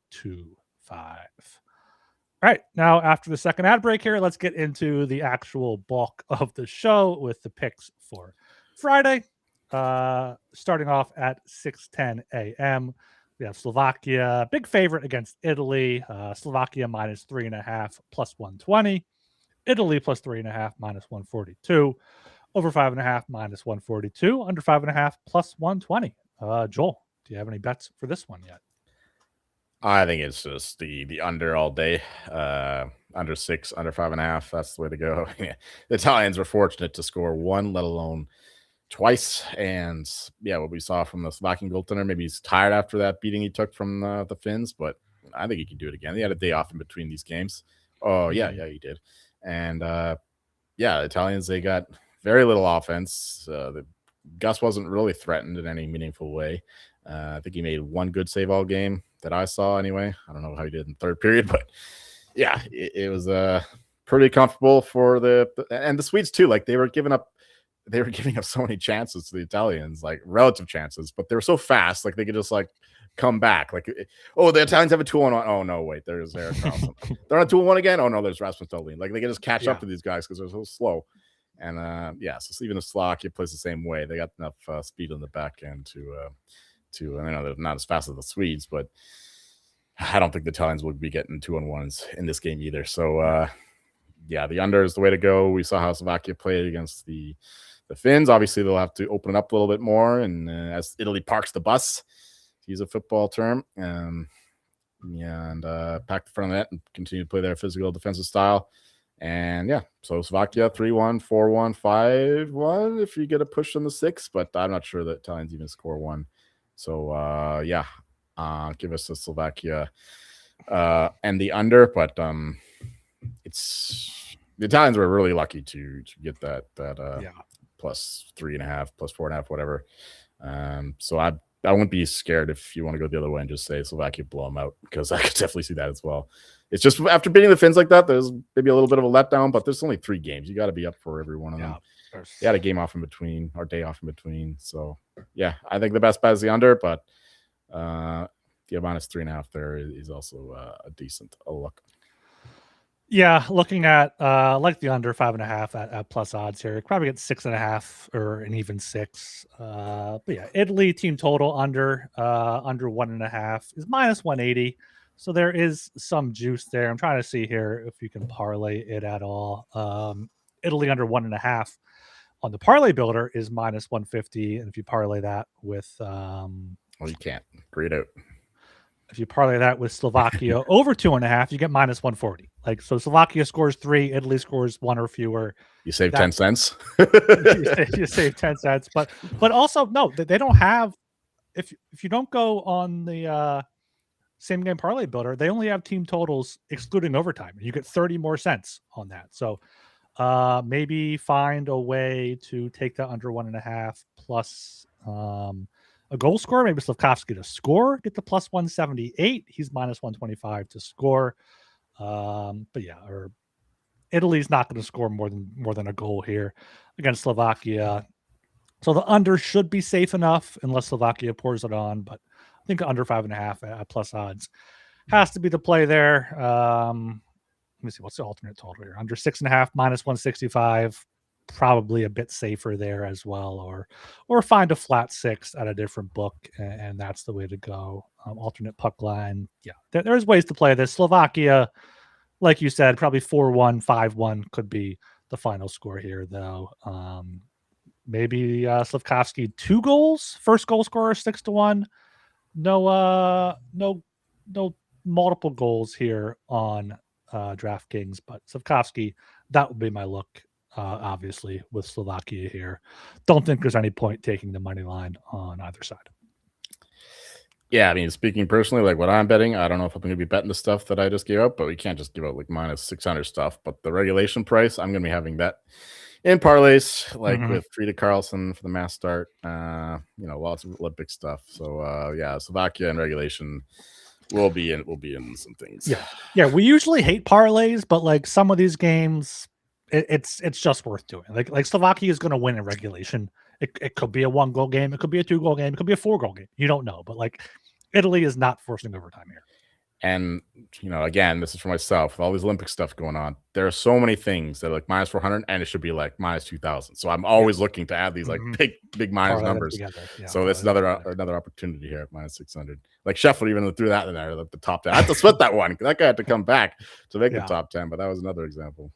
All right, now after the second ad break here, let's get into the actual bulk of the show with the picks for Friday. Starting off at 6:10 a.m. We have Slovakia, big favorite against Italy. Slovakia minus 3.5 plus 120. Italy plus 3.5 minus 142. Over 5.5 minus 142. Under 5.5 plus 120. Joel, do you have any bets for this one yet? I think it's just the under all day. Under 6, under 5.5. That's the way to go. The Italians were fortunate to score 1, let alone twice. And yeah, what we saw from the Slovakian goaltender, maybe he's tired after that beating he took from the Finns, but I think he can do it again. He had a day off in between these games. Oh yeah, he did. And the Italians, they got very little offense. Gus wasn't really threatened in any meaningful way. I think he made 1 good save all game that I saw anyway. I don't know how he did in the third period, but yeah, it was pretty comfortable for the Swedes too. Like they were giving up so many chances to the Italians, like relative chances, but they were so fast, like they could just like come back. Like, oh, the Italians have a 2-on-1. Oh no, wait, there's Erik Karlsson. They're on a 2-on-1 again. Oh no, there's Rasmus Dahlin. Like they can just catch up to these guys because they're so slow. And so even if Slovakia plays the same way, they got enough speed on the back end to and I know they're not as fast as the Swedes, but I don't think the Italians will be getting 2-on-1s in this game either. So the under is the way to go. We saw how Slovakia played against the Finns. Obviously, they'll have to open it up a little bit more, and as Italy parks the bus, to use a football term, and pack the front of the net and continue to play their physical defensive style. And so Slovakia 3-1, 4-1, 5-1 if you get a push on the 6, but I'm not sure that Italians even score 1. So give us the Slovakia and the under, but it's the Italians were really lucky to get that plus 3.5, plus 4.5, whatever. So I wouldn't be scared if you want to go the other way and just say Slovakia blow them out, because I could definitely see that as well. It's just after beating the Finns like that, there's maybe a little bit of a letdown, but there's only 3 games. You got to be up for every one of them. They had a game off in between, or day off in between. So I think the best bet is the under, but the minus 3.5 there is also a decent look. Yeah, looking at like the under 5.5 at plus odds here, probably get 6.5 or an even 6. But Italy team total under 1.5 is minus 180. So there is some juice there. I'm trying to see here if you can parlay it at all. Italy under 1.5 on the parlay builder is minus 150, and if you parlay that with you can't read out. If you parlay that with Slovakia over 2.5, you get minus 140. Like, so Slovakia scores 3, Italy scores 1 or fewer. You save 10 cents. you save 10 cents, but also no, they don't have. If you don't go on the same game parlay builder, they only have team totals excluding overtime. You get 30 more cents on that. So Maybe find a way to take that under 1.5 plus a goal scorer. Maybe Slavkovsky to score, get the plus 178. He's minus 125 to score. But yeah, or Italy's not going to score more than a goal here against Slovakia. So the under should be safe enough unless Slovakia pours it on. But I think under 5.5 at plus odds has to be the play there. Let me see, what's the alternate total here? Under 6.5 minus 165. Probably a bit safer there as well, or find a flat 6 at a different book, and that's the way to go. Alternate puck line, yeah. There's ways to play this. Slovakia, like you said, probably 4-1, 5-1 could be the final score here, though. Maybe Slavkovsky 2 goals, first goal scorer 6-1. No multiple goals here on DraftKings, but Slavkovsky, that would be my look. Obviously, with Slovakia here, don't think there's any point taking the money line on either side. Yeah, I mean, speaking personally, like what I'm betting, I don't know if I'm going to be betting the stuff that I just gave out, but we can't just give out like minus 600 stuff. But the regulation price, I'm going to be having bet in parlays, like with Frida Carlson for the mass start. Lots of Olympic stuff. So yeah, Slovakia and regulation will be in some things. Yeah. We usually hate parlays, but like some of these games, it's just worth doing. Like Slovakia is going to win in regulation. It could be a 1-goal game. It could be a 2-goal game. It could be a 4-goal game. You don't know. But like Italy is not forcing overtime here. And, again, this is for myself. With all these Olympic stuff going on, there are so many things that are like minus 400 and it should be like minus 2,000. So I'm always looking to add these like big minus numbers. So this is another opportunity here at minus 600. Like Sheffield even threw that in there, the top 10. I had to split that one because that guy had to come back to make the top 10. But that was another example.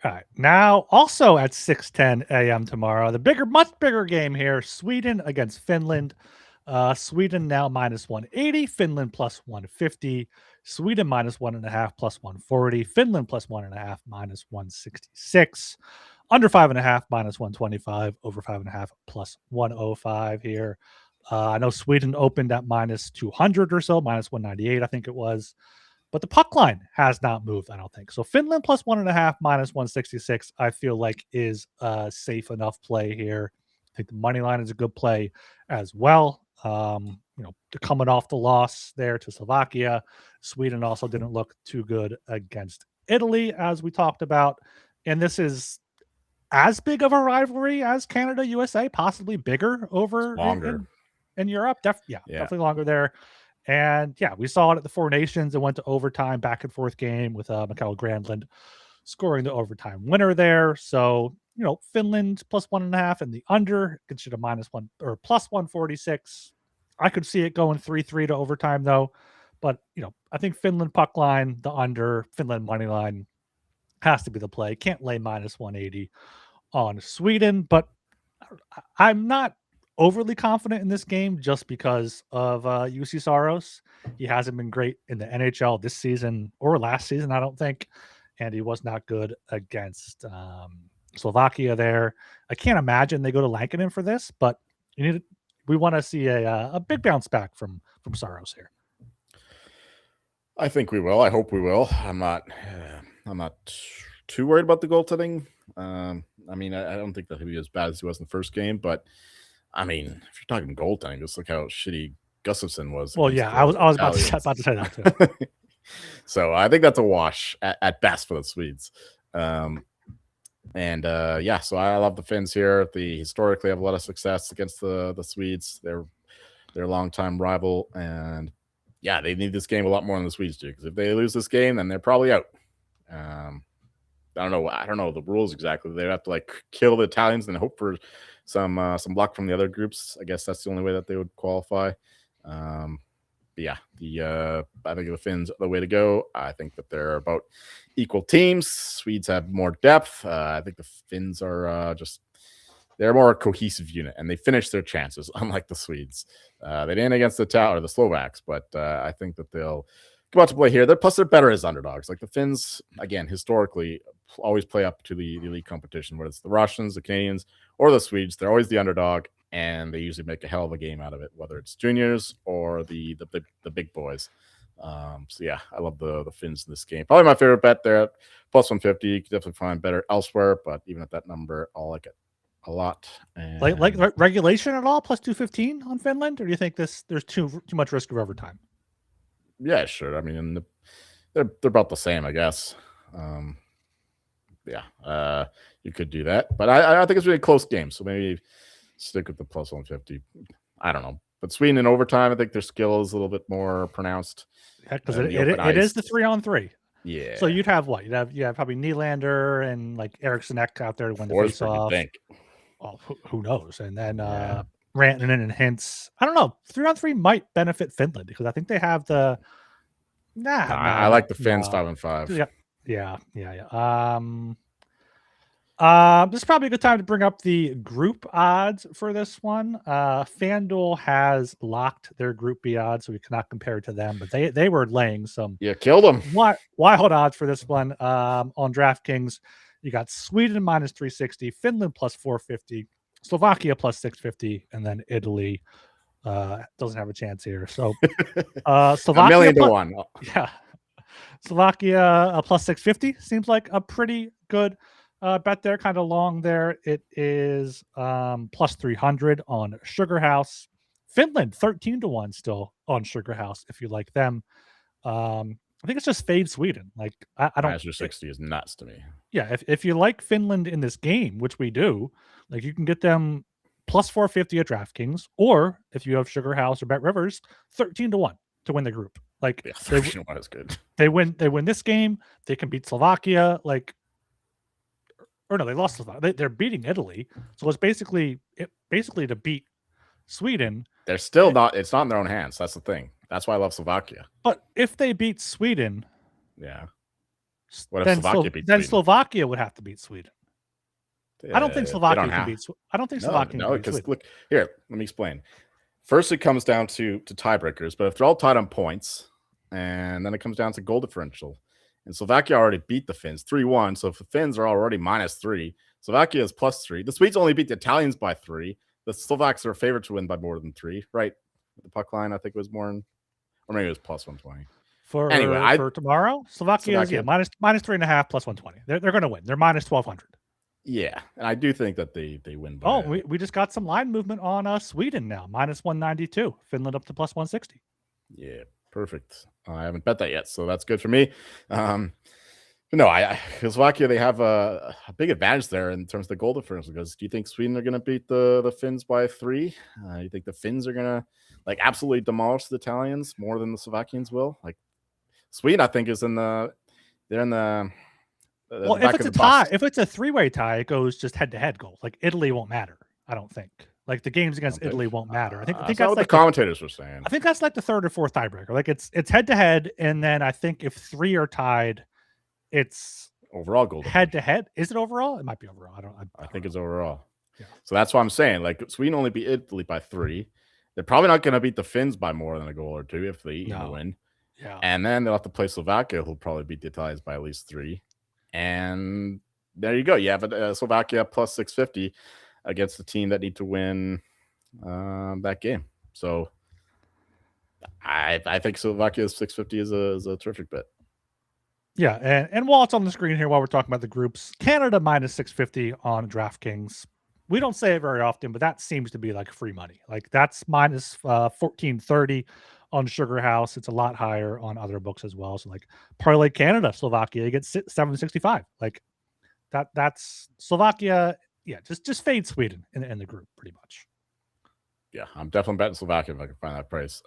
All right. Now, also at 6:10 a.m. tomorrow, much bigger game here. Sweden against Finland. Sweden now minus 180. Finland plus 150. Sweden minus 1.5 plus 140. Finland plus 1.5 minus 166. Under 5.5 minus 125. Over 5.5 plus 105 here. I know Sweden opened at minus 200 or so, minus 198, I think it was. But the puck line has not moved, I don't think. So Finland plus 1.5 minus 166, I feel like is a safe enough play here. I think the money line is a good play as well. Coming off the loss there to Slovakia, Sweden also didn't look too good against Italy, as we talked about. And this is as big of a rivalry as Canada, USA, possibly bigger over in Europe. Definitely longer there. And yeah, we saw it at the Four Nations. It went to overtime, back and forth game with Mikael Granlund scoring the overtime winner there. So, Finland plus 1.5 and the under gets you to minus 1 or plus 146. I could see it going 3-3 to overtime though. But, I think Finland puck line, the under, Finland money line has to be the play. Can't lay minus 180 on Sweden, but I'm not overly confident in this game just because of UC Saros. He hasn't been great in the NHL this season or last season, I don't think. And he was not good against Slovakia there. I can't imagine they go to Lankinen for this, but we want to see a big bounce back from Saros here. I think we will. I hope we will. I'm not too worried about the goaltending. I don't think that he'll be as bad as he was in the first game, but I mean, if you're talking goaltending, just look how shitty Gustafsson was. Well, yeah, I was about to say that too. So I think that's a wash at best for the Swedes. So I love the Finns here. They historically have a lot of success against the Swedes. They're their longtime rival, and yeah, they need this game a lot more than the Swedes do, because if they lose this game, then they're probably out. I don't know the rules exactly. They have to like kill the Italians and hope for some luck from the other groups. I guess that's the only way that they would qualify. I think the Finns are the way to go. I think that they're about equal teams. Swedes have more depth. I think the Finns are they're more a cohesive unit, and they finished their chances, unlike the Swedes. They didn't against the Slovaks, but I think that they'll come out to play here. They're better as underdogs. Like the Finns, again, historically always play up to the elite competition, whether it's the Russians, the Canadians, or the Swedes. They're always the underdog, and they usually make a hell of a game out of it, whether it's juniors or the big boys. So yeah, I love the Finns in this game. Probably my favorite bet there at plus 150. You can definitely find better elsewhere, but even at that number, I'll like it a lot. And Regulation at all plus 215 on Finland, or do you think there's too much risk of overtime? yeah, sure. I mean, they're about the same, I guess. You could do that, but I think it's really a close game, so maybe stick with the plus 150. I don't know, but Sweden in overtime, I think their skill is a little bit more pronounced. Yeah, because it is the 3-on-3. Yeah. So you'd have what? You'd have probably Nylander and like Eriksson Ek out there to win the face-off. Oh, who knows? And then Rantanen and Hintz. I don't know. 3-on-3 might benefit Finland because I think they have the. I like the Finns 5-5. Yeah. This is probably a good time to bring up the group odds for this one. FanDuel has locked their Group B odds, so we cannot compare to them, but they were laying some killed them. Wild odds for this one. On DraftKings, you got Sweden minus 360, Finland plus 450, Slovakia plus 650, and then Italy doesn't have a chance here. So Slovakia $1,000,000 to 1. Yeah. Slovakia plus 650 seems like a pretty good bet there, kind of long there. It is plus 300 on Sugar House. Finland 13 to 1 still on Sugar House if you like them. I think it's just fade Sweden. Like I don't. Master 60 is nuts to me. Yeah, if you like Finland in this game, which we do, like you can get them plus 450 at DraftKings, or if you have Sugar House or Bet Rivers, 13 to 1 to win the group. Like 13 to 1 is good. They win this game. They can beat Slovakia. Or no, they lost Slovakia. They're beating Italy. So it's basically to beat Sweden. They're still not. It's not in their own hands. That's the thing. That's why I love Slovakia. But if they beat Sweden, what if Slovakia beats then Sweden? Slovakia would have to beat Sweden. I don't think Slovakia can beat. I don't think Slovakia can beat Sweden. Look here. Let me explain. First, it comes down to tiebreakers, but if they're all tied on points, and then it comes down to goal differential. And Slovakia already beat the Finns 3-1. So if the Finns are already -3, Slovakia is +3. The Swedes only beat the Italians by 3. The Slovaks are favored to win by more than 3, right? The puck line, I think, was more, or maybe it was plus 120. For tomorrow, Slovakia is minus 3.5 plus 120. They're going to win. They're minus 1,200. Yeah, and I do think that they win. By, we just got some line movement on Sweden now, minus 192. Finland up to plus 160. Yeah, perfect. I haven't bet that yet, so that's good for me. But no, Slovakia, they have a big advantage there in terms of the goal difference. Because do you think Sweden are going to beat the Finns by 3? You think the Finns are going to absolutely demolish the Italians more than the Slovakians will? Sweden, I think, is they're in the. Well, if it's a tie, if it's a 3-way tie, it goes just head-to-head goals. Like Italy won't matter. I don't think. Like the games against Italy won't matter. I think that's what the commentators were saying. I think that's like the 3rd or 4th tiebreaker. Like it's head-to-head, and then I think if 3 are tied, it's overall goal head-to-head. Is it overall? It might be overall. I think it's overall. Yeah. So that's what I'm saying. Like Sweden only beat Italy by 3. They're probably not going to beat the Finns by more than a goal or 2 if they even win. Yeah. And then they'll have to play Slovakia, who'll probably beat the Italians by at least 3. And there you go. You have Slovakia plus 650 against the team that need to win that game. So I think Slovakia's 650 is a terrific bet. Yeah, and while it's on the screen here, while we're talking about the groups, Canada minus 650 on DraftKings. We don't say it very often, but that seems to be like free money. Like that's minus 1430 on Sugar House. It's a lot higher on other books as well. So like parlay Canada, Slovakia, you get 765. Like that's Slovakia. Yeah, just fade Sweden in the group pretty much. Yeah, I'm definitely betting Slovakia if I can find that price.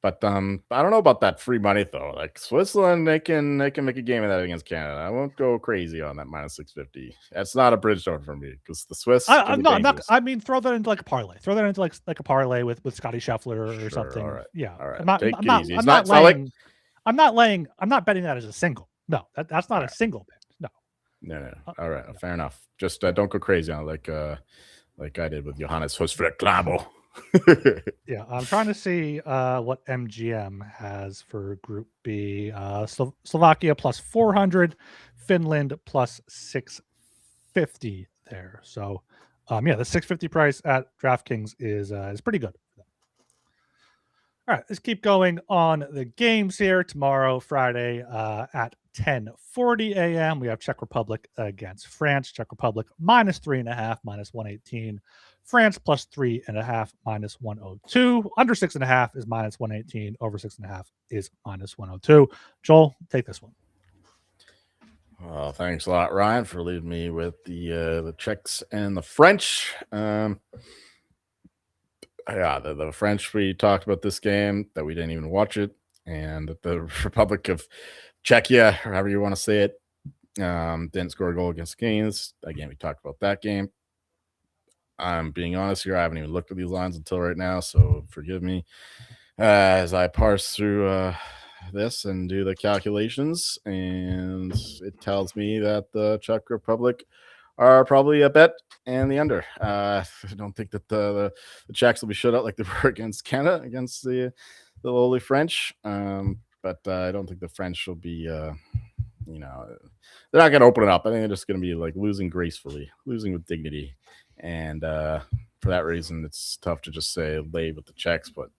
But I don't know about that free money though. Like Switzerland, they can make a game of that against Canada. I won't go crazy on that minus 650. That's not a Bridgestone for me because the Swiss. I'm not. I mean, throw that into like a parlay. Throw that into like a parlay with Scotty Scheffler or something. All right. Yeah. All right. I'm not betting that as a single. No, that's not a single bet. No. All right. Fair enough. Just don't go crazy on it like I did with Johannes Husfred-Klabo. Yeah, I'm trying to see what MGM has for Group B. Slovakia plus 400, Finland plus 650 there. So, the 650 price at DraftKings is pretty good. All All right, let's keep going on the games here. Tomorrow, Friday, at 10:40 a.m., we have Czech Republic against France. Czech Republic -3.5, -118. France +3.5, -102. Under 6.5 is -118. Over 6.5 is -102. Joel, take this one. Well, thanks a lot, Ryan, for leaving me with the Czechs and the French. Yeah, the French, we talked about this game, that we didn't even watch it, and the Republic of Czechia, or however you want to say it, didn't score a goal against Canes. Again, we talked about that game. I'm being honest here, I haven't even looked at these lines until right now, so forgive me as I parse through this and do the calculations, and it tells me that the Czech Republic are probably a bet and the under. I don't think that the Czechs will be shut out like they were against Canada, against the lowly French. But I don't think the French will be, they're not going to open it up. I think they're just going to be like losing gracefully, losing with dignity. And for that reason, it's tough to just say lay with the Czechs, but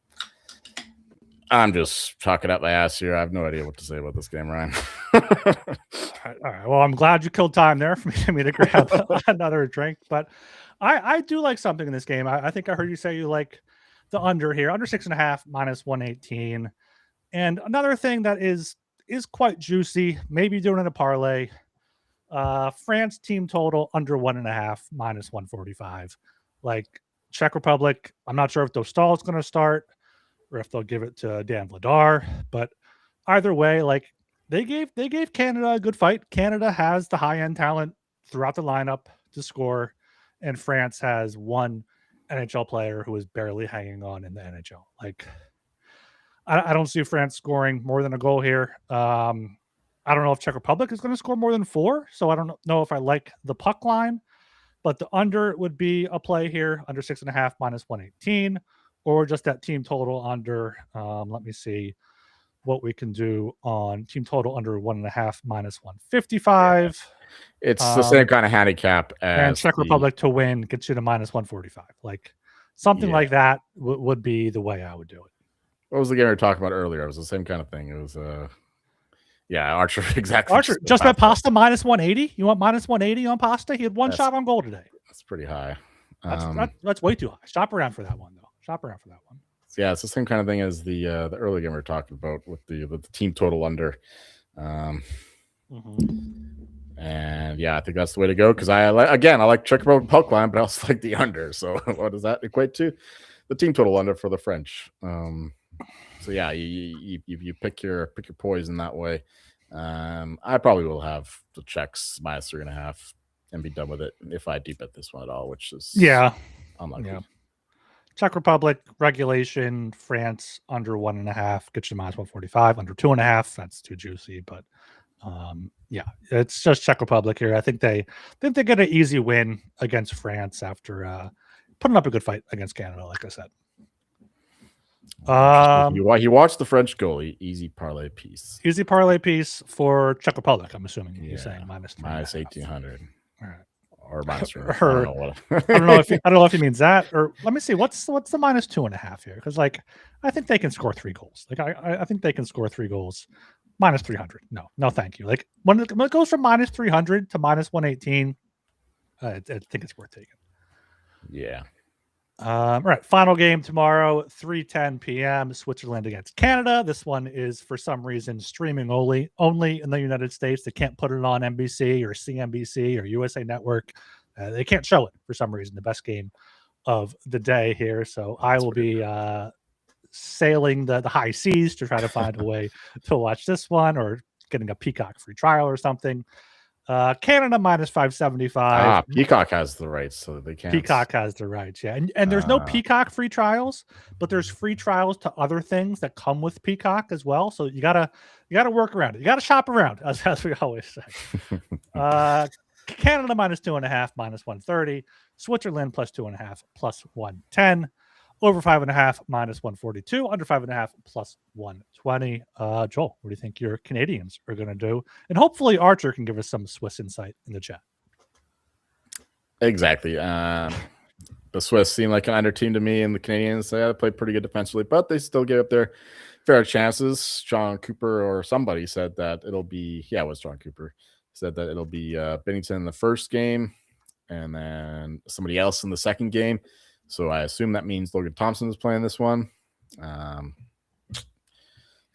I'm just talking up my ass here. I have no idea what to say about this game, Ryan. All right. Well, I'm glad you killed time there for me to grab another drink. But I do like something in this game. I think I heard you say you like the under here, under 6.5, -118. And another thing that is quite juicy, maybe doing it in a parlay. France team total under 1.5, -145. Like Czech Republic, I'm not sure if Dostal is going to start or if they'll give it to Dan Vladar, but either way, like they gave Canada a good fight. Canada has the high end talent throughout the lineup to score, and France has one NHL player who is barely hanging on in the NHL. Like I don't see France scoring more than a goal here. I don't know if Czech Republic is going to score more than 4, so I don't know if I like the puck line, but the under would be a play here, under 6.5, -118. Or just that team total under. Let me see what we can do on team total under 1.5, -155. It's the same kind of handicap as and Czech Republic to win gets you to -145. Like something like that would be the way I would do it. What was the game we were talking about earlier? It was the same kind of thing. It was Archer exactly. Archer just bet Pasta -180. You want -180 on Pasta? He had one shot on goal today. That's pretty high. That's way too high. Shop around for that one though. Shop around for that one. Yeah, it's the same kind of thing as the early game we were talking about with the team total under. And yeah, I think that's the way to go because I like Czech Republic puck line, but I also like the under. So what does that equate to? The team total under for the French. So yeah, you pick your poison that way. I probably will have the Czechs -3.5 and be done with it if I deep bet this one at all, which is unlikely. Yeah. Czech Republic regulation, France under 1.5 gets you -145, under 2.5 that's too juicy, but it's just Czech Republic here. I think they get an easy win against France after putting up a good fight against Canada, like I said. He watched the French goalie. Easy parlay piece. Easy parlay piece for Czech Republic. I'm assuming you're saying -1,800. All right. Or minus. I don't know if he means that. Or let me see. What's the -2.5 here? Because like I think they can score 3 goals. Like I think they can score 3 goals. -300. No, thank you. Like when it goes from -300 to -118, I think it's worth taking. Yeah. All right, final game tomorrow, 3:10 p.m. Switzerland against Canada. This one is for some reason streaming only in the United States. They can't put it on NBC or CNBC or USA Network. They can't show it for some reason. The best game of the day here. So I will be sailing the high seas to try to find a way to watch this one or getting a Peacock free trial or something. Canada -575. Peacock has the rights, so they can't. Peacock has the rights, yeah. And there's no Peacock free trials, but there's free trials to other things that come with Peacock as well. So you gotta work around it. You gotta shop around, as we always say. Canada -2.5, -130. Switzerland +2.5, +110. Over 5.5, -142. Under 5.5, +120. Joel, what do you think your Canadians are going to do? And hopefully Archer can give us some Swiss insight in the chat. Exactly. the Swiss seem like an under team to me, and the Canadians they play pretty good defensively, but they still gave up their fair chances. John Cooper or somebody said that it'll be it was John Cooper said that it'll be Bennington in the first game, and then somebody else in the second game. So I assume that means Logan Thompson is playing this one.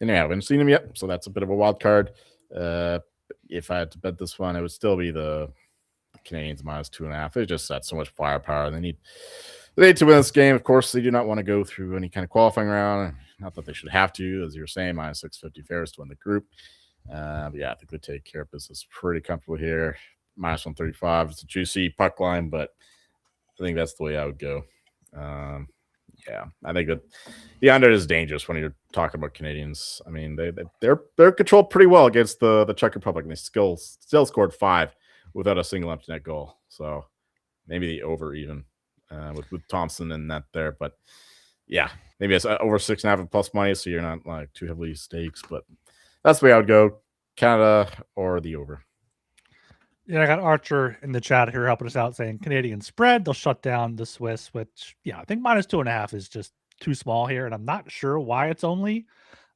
And yeah, I haven't seen him yet, so that's a bit of a wild card. If I had to bet this one, it would still be the Canadians minus 2.5. They just got so much firepower. They need to win this game. Of course, they do not want to go through any kind of qualifying round. Not that they should have to, as you were saying, minus 650 favorites to win the group. But yeah, I think they take care of business pretty comfortably here. Minus 135. It's a juicy puck line, but I think that's the way I would go. Yeah, I think that the under is dangerous when you're talking about Canadians. I mean, they're controlled pretty well against the Czech Republic, and they still scored 5 without a single empty net goal. So maybe the over even with Thompson and that there. But yeah, maybe it's over 6.5 plus money, so you're not like too heavily stakes. But that's the way I would go: Canada or the over. Yeah, I got Archer in the chat here helping us out saying Canadian spread. They'll shut down the Swiss, which, yeah, I think minus 2.5 is just too small here. And I'm not sure why it's only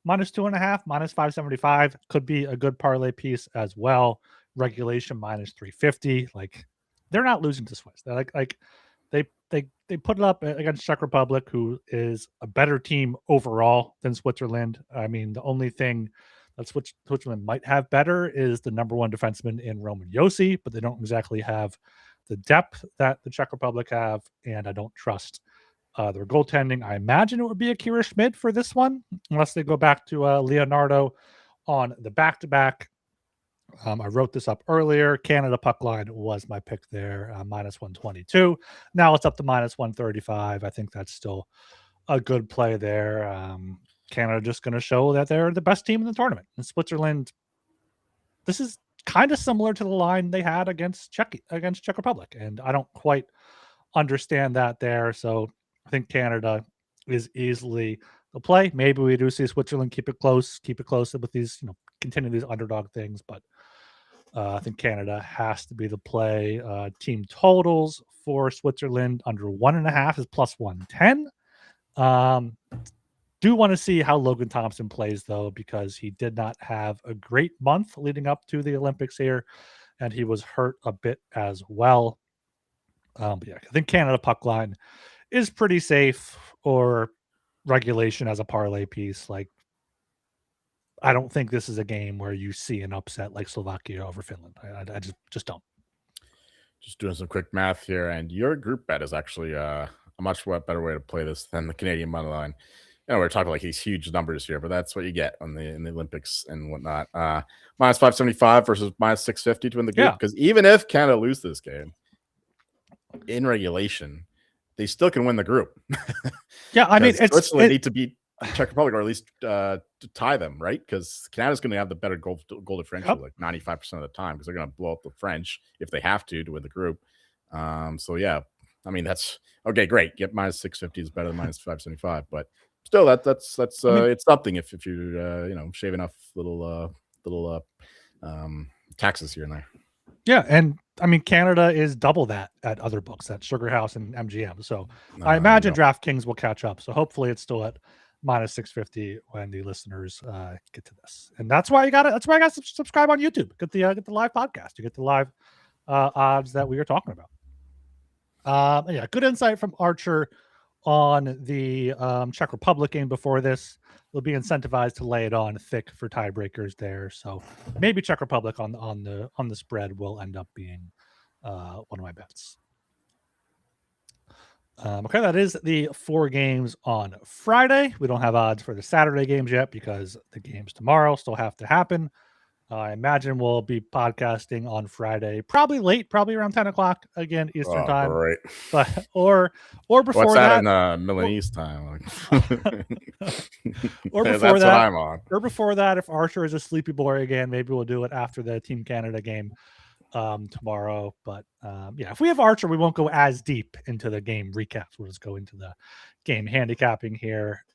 minus 2.5, minus 575. Could be a good parlay piece as well. Regulation minus 350. Like, they're not losing to Swiss. They're like they put it up against Czech Republic, who is a better team overall than Switzerland. I mean, the only thing that Switzerland might have better is the number one defenseman in Roman Josi, but they don't exactly have the depth that the Czech Republic have, and I don't trust their goaltending. I imagine it would be Akira Schmid for this one, unless they go back to Leonardo on the back-to-back. I wrote this up earlier. Canada puck line was my pick there, minus 122. Now it's up to minus 135. I think that's still a good play there. Canada just going to show that they're the best team in the tournament. And Switzerland, this is kind of similar to the line they had against Czech Republic, and I don't quite understand that there. So I think Canada is easily the play. Maybe we do see Switzerland keep it close with these, continue these underdog things, but I think Canada has to be the play. Team totals for Switzerland under 1.5 is plus 110. Do want to see how Logan Thompson plays, though, because he did not have a great month leading up to the Olympics here, and he was hurt a bit as well. But yeah, I think Canada puck line is pretty safe, or regulation as a parlay piece. Like, I don't think this is a game where you see an upset like Slovakia over Finland. I just don't. Just doing some quick math here, and your group bet is actually a much better way to play this than the Canadian money line. We're talking like these huge numbers here, but that's what you get in the Olympics and whatnot. Minus 575 versus minus 650 to win the group. Because even if Canada lose this game in regulation, they still can win the group. Yeah, I mean, Switzerland need to beat Czech Republic, or at least to tie them, right? Because Canada's going to have the better goal differential like 95% of the time, because they're going to blow up the French if they have to win the group. So yeah, I mean, that's okay. Great, get minus 650 is better than minus 575, but still, that's I mean, it's something if you shave enough little taxes here and there. Yeah, and I mean, Canada is double that at other books, at Sugar House and MGM. So I imagine DraftKings will catch up. So hopefully it's still at minus 650 when the listeners get to this. And that's why you got to subscribe on YouTube. Get the live podcast. You get the live odds that we are talking about. Yeah, good insight from Archer on the Czech Republic game before this. They'll be incentivized to lay it on thick for tiebreakers there. So maybe Czech Republic on the spread will end up being one of my bets. Okay, that is the 4 games on Friday. We don't have odds for the Saturday games yet because the games tomorrow still have to happen. I imagine we'll be podcasting on Friday, probably late, probably around 10 o'clock again, Eastern time. Right. But or before What's that in Milanese time? Or before that's that, what I'm on. Or before that, if Archer is a sleepy boy again, maybe we'll do it after the Team Canada game tomorrow. But yeah, if we have Archer, we won't go as deep into the game recaps. We'll just go into the game handicapping here.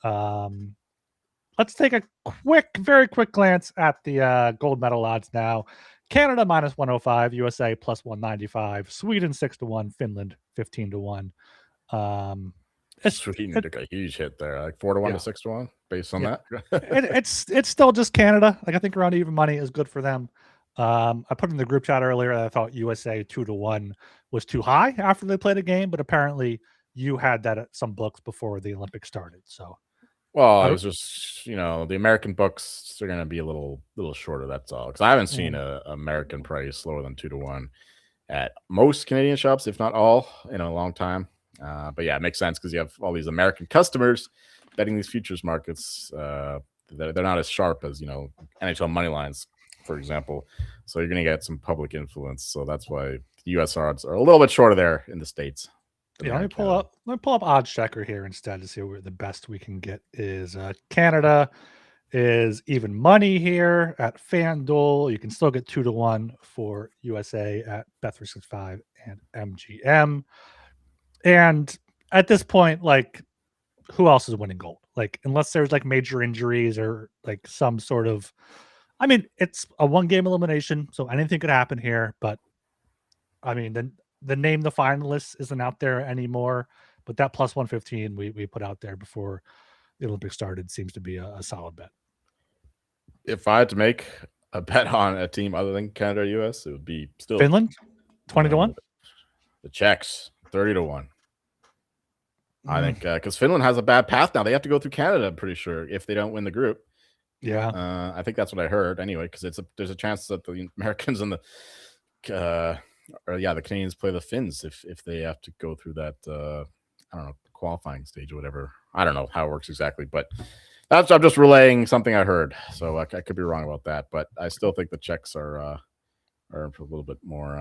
Let's take a very quick glance at the gold medal odds now. Canada minus 105, USA plus 195, Sweden 6-1, Finland 15-1. Sweden took a huge hit there, like 4-1 to 6-1, based on that. It's still just Canada. Like I think around even money is good for them. I put in the group chat earlier that I thought USA 2-1 was too high after they played a game, but apparently you had that at some books before the Olympics started. So, well, it was just the American books are going to be a little shorter. That's all, because I haven't seen a American price lower than 2-1 at most Canadian shops, if not all, in a long time. But yeah, it makes sense because you have all these American customers betting these futures markets. They're not as sharp as NHL money lines, for example. So you're going to get some public influence. So that's why the US odds are a little bit shorter there in the States. Yeah, let me pull up Odds Checker here instead to see where the best we can get is. Canada is even money here at FanDuel. You can still get 2-1 for USA at Bet365 and MGM. And at this point, like, who else is winning gold? Like, unless there's like major injuries or like some sort of, I mean, it's a 1-game elimination, so anything could happen here. But I mean, the name the finalists isn't out there anymore. But that plus 115 we put out there before the Olympics started seems to be a solid bet. If I had to make a bet on a team other than Canada or US, it would be still Finland, 20-1. The Czechs, 30-1. I think because Finland has a bad path now. They have to go through Canada, I'm pretty sure, if they don't win the group. Yeah. I think that's what I heard anyway, because there's a chance that the Americans and the Canadians play the Finns if they have to go through that I don't know, qualifying stage or whatever. I don't know how it works exactly, but I'm just relaying something I heard. So I could be wrong about that, but I still think the Czechs are a little bit more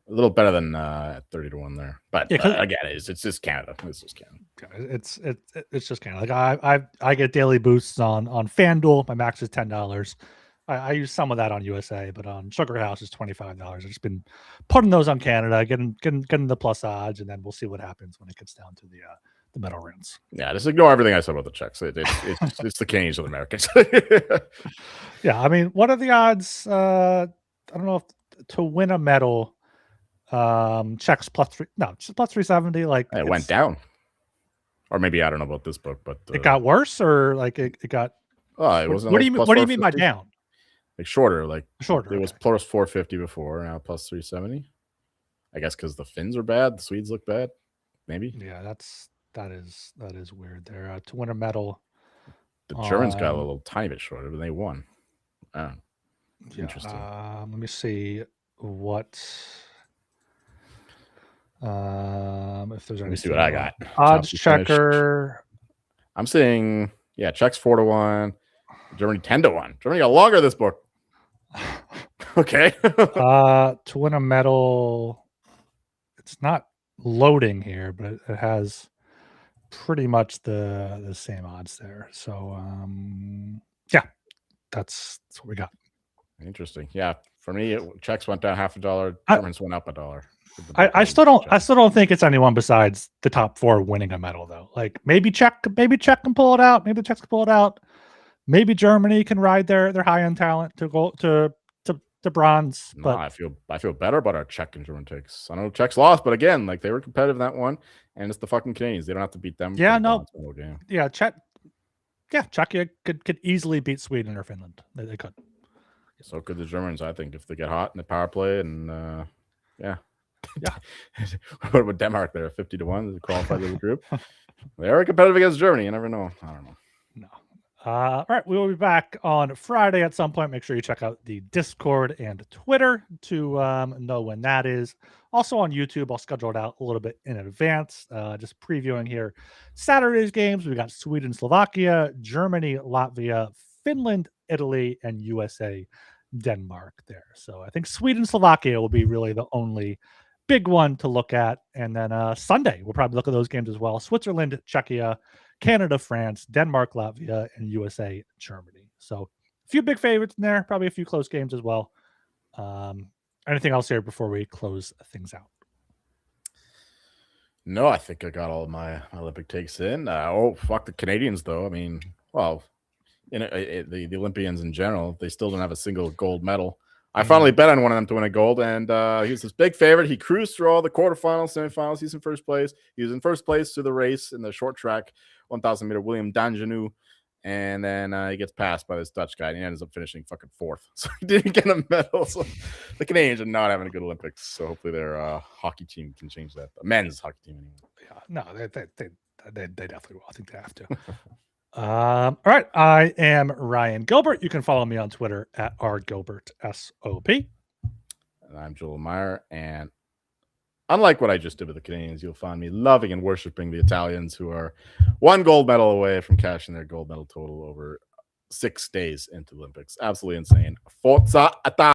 a little better than 30-1 there. But again, it's just Canada. It's just Canada. It's just Canada. Like I get daily boosts on FanDuel. My max is $10. I use some of that on USA, but on Sugar House is $25. I've just been putting those on Canada, getting the plus odds, and then we'll see what happens when it gets down to the medal rounds. Yeah, just ignore everything I said about the Czechs. It's the Canadians and Americans. Yeah, I mean, what are the odds? I don't know if to win a medal. Czechs plus 370. Like it went down, or maybe I don't know about this book, but it got worse, or like it got. Oh, it wasn't. What do you mean by down? Like shorter, like shorter. It was plus 450 before, now plus 370. I guess because the Finns are bad, the Swedes look bad. Maybe. Yeah, that is weird. There to win a medal. The Germans got a little tiny bit shorter, but they won. Interesting. Let me see what. If there's anything. Let me see what I got. Odds Checker. I'm saying, Czechs 4-1, Germany 10-1. Germany got longer this book. Okay. To win a medal, it's not loading here, but it has pretty much the same odds there. So that's what we got. Interesting. Yeah, for me, Czechs went down $0.50. Germans went up $1. I still don't think it's anyone besides the top 4 winning a medal though. Like maybe Czech can pull it out. Maybe the Czechs can pull it out. Maybe Germany can ride their high end talent to go to bronze. But I feel better about our Czech and German takes. I know Czechs lost, but again, like they were competitive in that one, and it's the fucking Canadians. They don't have to beat them. Yeah, no. Yeah, Czech. Yeah, Czechia could easily beat Sweden or Finland. They could. So could the Germans, I think, if they get hot in the power play, and yeah. What about Denmark? They're 50-1 to qualify to the group. They are competitive against Germany. You never know. I don't know. No. All right, we will be back on Friday at some point. Make sure you check out the Discord and Twitter to know when that is. Also on YouTube, I'll schedule it out a little bit in advance. Just previewing here Saturday's games. We got Sweden, Slovakia, Germany, Latvia, Finland, Italy, and USA, Denmark there. So I think Sweden, Slovakia will be really the only big one to look at. And then Sunday, we'll probably look at those games as well. Switzerland, Czechia, Canada, France, Denmark, Latvia, and USA, Germany. So a few big favorites in there, probably a few close games as well. Anything else here before we close things out? No, I think I got all my Olympic takes in. Fuck the Canadians, though. I mean, well, the Olympians in general, they still don't have a single gold medal I finally bet on one of them to win a gold, and he was this big favorite. He cruised through all the quarterfinals, semifinals. He's in first place. He was in first place to the race in the short track, 1,000 meter, William Danjanu. And then he gets passed by this Dutch guy, and he ends up finishing fucking fourth. So he didn't get a medal. So the Canadians are not having a good Olympics. So hopefully their hockey team can change that. The men's hockey team, anyway. Yeah, no, they definitely will. I think they have to. All right. I am Ryan Gilbert. You can follow me on Twitter at rgilbertsop. And I'm Joel Meyer. And unlike what I just did with the Canadians, you'll find me loving and worshiping the Italians, who are one gold medal away from cashing their gold medal total over 6 days into the Olympics. Absolutely insane. Forza Italia.